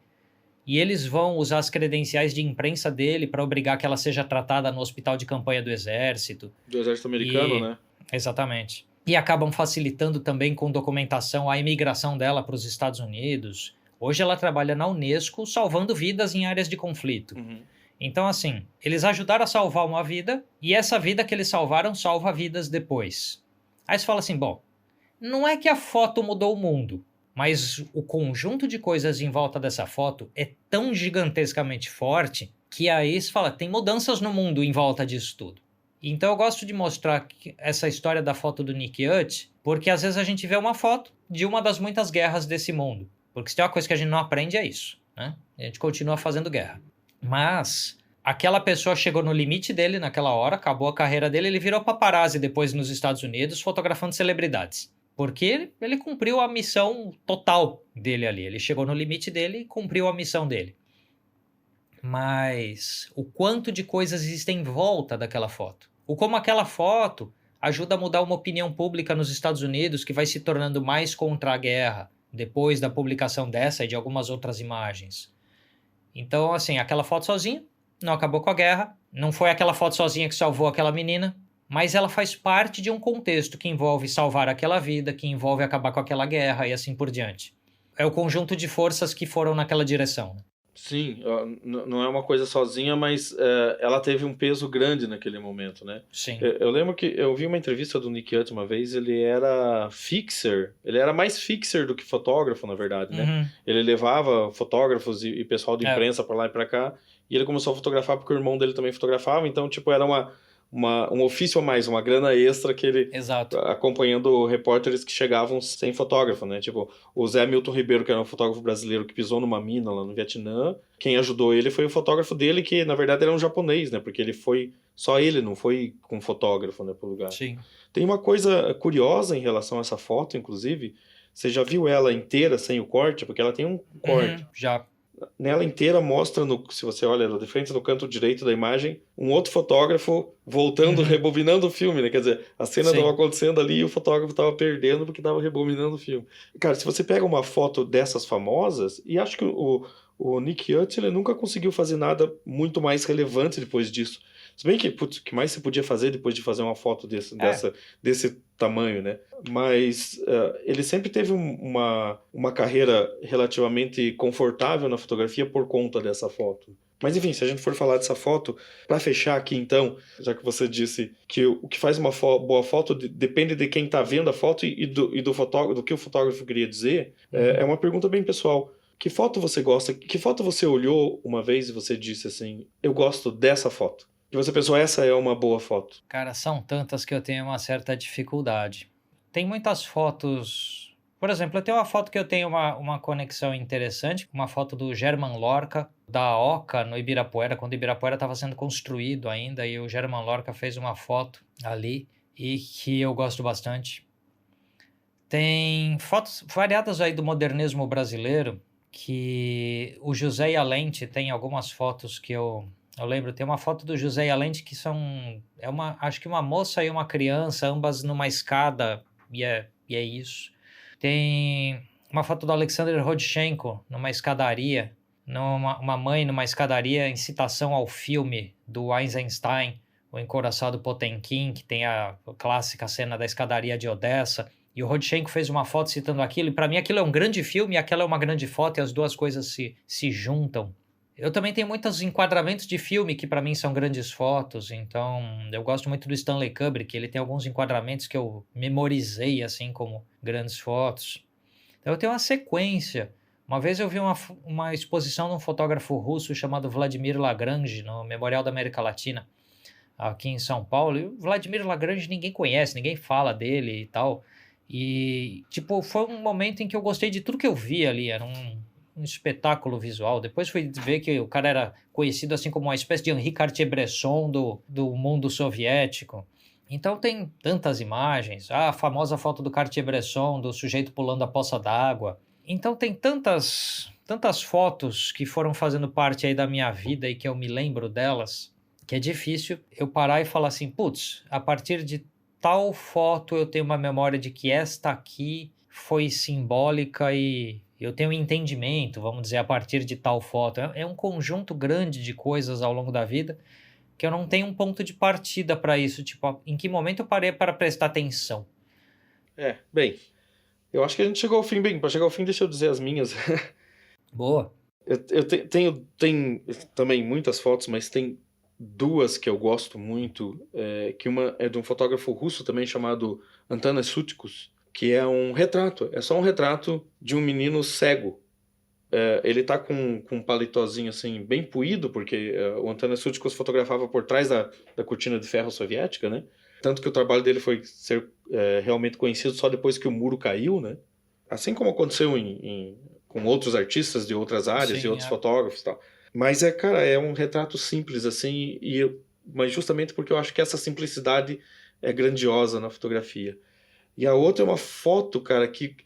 E eles vão usar as credenciais de imprensa dele para obrigar que ela seja tratada no hospital de campanha do Exército. Do Exército Americano, né? Exatamente. E acabam facilitando também com documentação a imigração dela para os Estados Unidos. Hoje ela trabalha na Unesco salvando vidas em áreas de conflito. Então, assim, eles ajudaram a salvar uma vida e essa vida que eles salvaram salva vidas depois. Aí você fala assim, bom, não é que a foto mudou o mundo, mas o conjunto de coisas em volta dessa foto é tão gigantescamente forte que aí você fala, tem mudanças no mundo em volta disso tudo. Então eu gosto de mostrar essa história da foto do Nick Ut, porque às vezes a gente vê uma foto de uma das muitas guerras desse mundo. Porque se tem uma coisa que a gente não aprende é isso, né? A gente continua fazendo guerra. Mas aquela pessoa chegou no limite dele naquela hora, acabou a carreira dele, ele virou paparazzi depois nos Estados Unidos, fotografando celebridades. Porque ele cumpriu a missão total dele ali. Ele chegou no limite dele e cumpriu a missão dele. Mas o quanto de coisas existem em volta daquela foto. O como aquela foto ajuda a mudar uma opinião pública nos Estados Unidos que vai se tornando mais contra a guerra depois da publicação dessa e de algumas outras imagens. Então, assim, aquela foto sozinha não acabou com a guerra, não foi aquela foto sozinha que salvou aquela menina, mas ela faz parte de um contexto que envolve salvar aquela vida, que envolve acabar com aquela guerra e assim por diante. É o conjunto de forças que foram naquela direção. Sim, não é uma coisa sozinha, mas ela teve um peso grande naquele momento, né? Sim. Eu lembro que eu vi uma entrevista do Nick Ut uma vez, ele era fixer, ele era mais fixer do que fotógrafo, na verdade, né? Ele levava fotógrafos e pessoal de imprensa pra lá e pra cá, e ele começou a fotografar porque o irmão dele também fotografava, então, tipo, era um ofício a mais, uma grana extra que ele... Exato. Acompanhando repórteres que chegavam sem fotógrafo, né? Tipo, o Zé Milton Ribeiro, que era um fotógrafo brasileiro que pisou numa mina lá no Vietnã, quem ajudou ele foi o fotógrafo dele, que na verdade era um japonês, né? Porque ele foi... Só ele não foi com fotógrafo, né, pro lugar. Sim. Tem uma coisa curiosa em relação a essa foto, inclusive. Você já viu ela inteira, sem o corte? Porque ela tem um corte. Já. Nela inteira mostra, se você olha de frente no canto direito da imagem, um outro fotógrafo voltando, rebobinando o filme, né? Quer dizer, a cena estava acontecendo ali e o fotógrafo estava perdendo porque estava rebobinando o filme. Cara, se você pega uma foto dessas famosas, e acho que o Nick Ut, ele nunca conseguiu fazer nada muito mais relevante depois disso. Se bem que, putz, o que mais você podia fazer depois de fazer uma foto desse tamanho, né? Mas ele sempre teve uma carreira relativamente confortável na fotografia por conta dessa foto. Mas enfim, se a gente for falar dessa foto, para fechar aqui então, já que você disse que o que faz uma boa foto depende de quem está vendo a foto e do fotógrafo, do que o fotógrafo queria dizer, é uma pergunta bem pessoal. Que foto você gosta? Que foto você olhou uma vez e você disse assim, eu gosto dessa foto? E você pensou, essa é uma boa foto? Cara, são tantas que eu tenho uma certa dificuldade. Tem muitas fotos. Por exemplo, eu tenho uma foto que eu tenho uma conexão interessante, uma foto do German Lorca, da Oca, no Ibirapuera, quando o Ibirapuera estava sendo construído ainda, e o German Lorca fez uma foto ali, e que eu gosto bastante. Tem fotos variadas aí do modernismo brasileiro, que o José e a Lente tem algumas fotos que eu lembro, tem uma foto do José e a Lente que acho que uma moça e uma criança, ambas numa escada, e é isso. Tem uma foto do Alexander Rodchenko numa escadaria, uma mãe numa escadaria em citação ao filme do Eisenstein, O Encouraçado Potemkin, que tem a clássica cena da escadaria de Odessa. E o Rodchenko fez uma foto citando aquilo, e para mim aquilo é um grande filme, e aquela é uma grande foto, e as duas coisas se juntam. Eu também tenho muitos enquadramentos de filme que para mim são grandes fotos, então eu gosto muito do Stanley Kubrick, ele tem alguns enquadramentos que eu memorizei assim como grandes fotos. Então eu tenho uma sequência. Uma vez eu vi uma exposição de um fotógrafo russo chamado Vladimir Lagrange, no Memorial da América Latina, aqui em São Paulo, e o Vladimir Lagrange ninguém conhece, ninguém fala dele e tal. E, tipo, foi um momento em que eu gostei de tudo que eu vi ali, era um espetáculo visual. Depois fui ver que o cara era conhecido assim como uma espécie de Henri Cartier-Bresson do mundo soviético. Então tem tantas imagens, a famosa foto do Cartier-Bresson, do sujeito pulando a poça d'água. Então tem tantas fotos que foram fazendo parte aí da minha vida e que eu me lembro delas, que é difícil eu parar e falar assim, putz, a partir de tal foto eu tenho uma memória de que esta aqui foi simbólica e eu tenho um entendimento, vamos dizer, a partir de tal foto. É um conjunto grande de coisas ao longo da vida que eu não tenho um ponto de partida para isso. Tipo, em que momento eu parei para prestar atenção? Bem, eu acho que a gente chegou ao fim. Bem, para chegar ao fim, deixa eu dizer as minhas. Boa. Eu tenho também muitas fotos, mas tem duas que eu gosto muito, que uma é de um fotógrafo russo também chamado Antanas Sutkus, que é um retrato, é só um retrato de um menino cego. Ele tá com um paletózinho assim, bem puído, porque o Antanas Sutkus fotografava por trás da cortina de ferro soviética, né? Tanto que o trabalho dele foi ser realmente conhecido só depois que o muro caiu, né? Assim como aconteceu com outros artistas de outras áreas, Sim, e outros fotógrafos e tal. Mas cara, é um retrato simples assim, mas justamente porque eu acho que essa simplicidade é grandiosa na fotografia. E a outra é uma foto, cara, que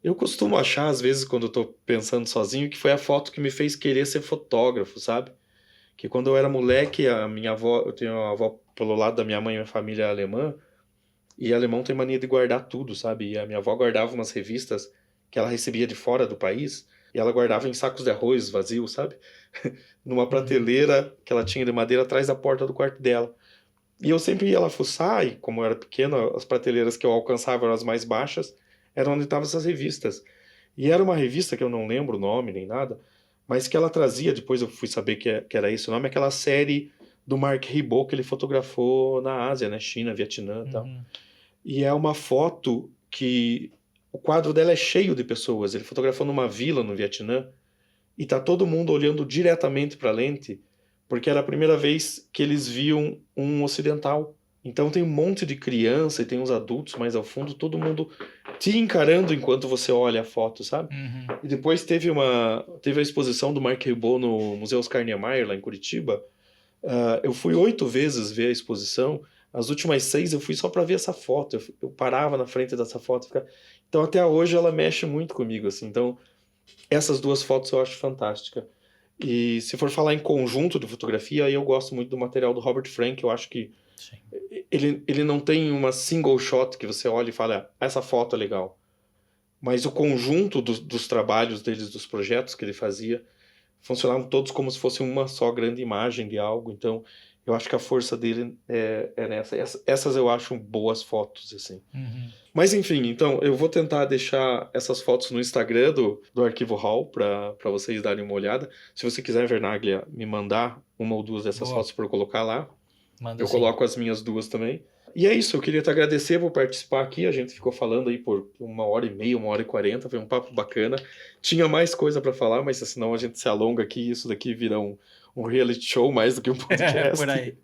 eu costumo achar às vezes quando eu tô pensando sozinho que foi a foto que me fez querer ser fotógrafo, sabe? Que quando eu era moleque, a minha avó, eu tenho uma avó pelo lado da minha mãe, minha família é alemã, e alemão tem mania de guardar tudo, sabe? E a minha avó guardava umas revistas que ela recebia de fora do país, e ela guardava em sacos de arroz vazios, sabe? Numa prateleira que ela tinha de madeira atrás da porta do quarto dela. E eu sempre ia lá fuçar, e como eu era pequeno, as prateleiras que eu alcançava eram as mais baixas, era onde estavam essas revistas. E era uma revista que eu não lembro o nome nem nada, mas que ela trazia, depois eu fui saber que era esse o nome, aquela série do Marc Ribot que ele fotografou na Ásia, né? China, Vietnã e tal. E é uma foto que o quadro dela é cheio de pessoas. Ele fotografou numa vila no Vietnã e tá todo mundo olhando diretamente para a lente, porque era a primeira vez que eles viam um ocidental. Então tem um monte de criança e tem uns adultos mais ao fundo, todo mundo te encarando enquanto você olha a foto, sabe? E depois teve a exposição do Marc Ribot no Museu Oscar Niemeyer, lá em Curitiba. Eu fui 8 vezes ver a exposição. As últimas 6 eu fui só para ver essa foto. Eu parava na frente dessa foto. Então até hoje ela mexe muito comigo, assim. Então essas duas fotos eu acho fantástica. E se for falar em conjunto de fotografia, aí eu gosto muito do material do Robert Frank. Eu acho que ele não tem uma single shot que você olha e fala, essa foto é legal. Mas o conjunto dos trabalhos deles, dos projetos que ele fazia, funcionavam todos como se fosse uma só grande imagem de algo. Então, eu acho que a força dele é nessa. Essas eu acho boas fotos, assim. Uhum. Mas enfim, então eu vou tentar deixar essas fotos no Instagram do Arquivo Hall para vocês darem uma olhada. Se você quiser, Vernaglia, me mandar uma ou duas dessas Boa. fotos para eu colocar lá, Manda eu sim. coloco as minhas duas também. E é isso, eu queria te agradecer por participar aqui. A gente ficou falando aí por 1h30, 1h40, foi um papo bacana. Tinha mais coisa para falar, mas senão a gente se alonga aqui e isso daqui vira um reality show mais do que um podcast. Por aí.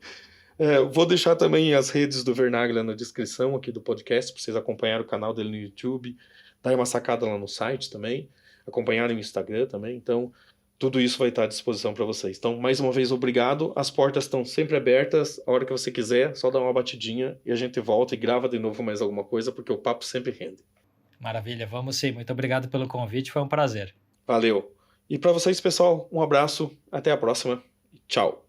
Vou deixar também as redes do Vernaglia na descrição aqui do podcast, para vocês acompanharem o canal dele no YouTube, darem uma sacada lá no site também, acompanharem o Instagram também. Então, tudo isso vai estar à disposição para vocês. Então, mais uma vez, obrigado. As portas estão sempre abertas. A hora que você quiser, só dá uma batidinha e a gente volta e grava de novo mais alguma coisa, porque o papo sempre rende. Maravilha, vamos sim. Muito obrigado pelo convite, foi um prazer. Valeu. E para vocês, pessoal, um abraço. Até a próxima. Tchau.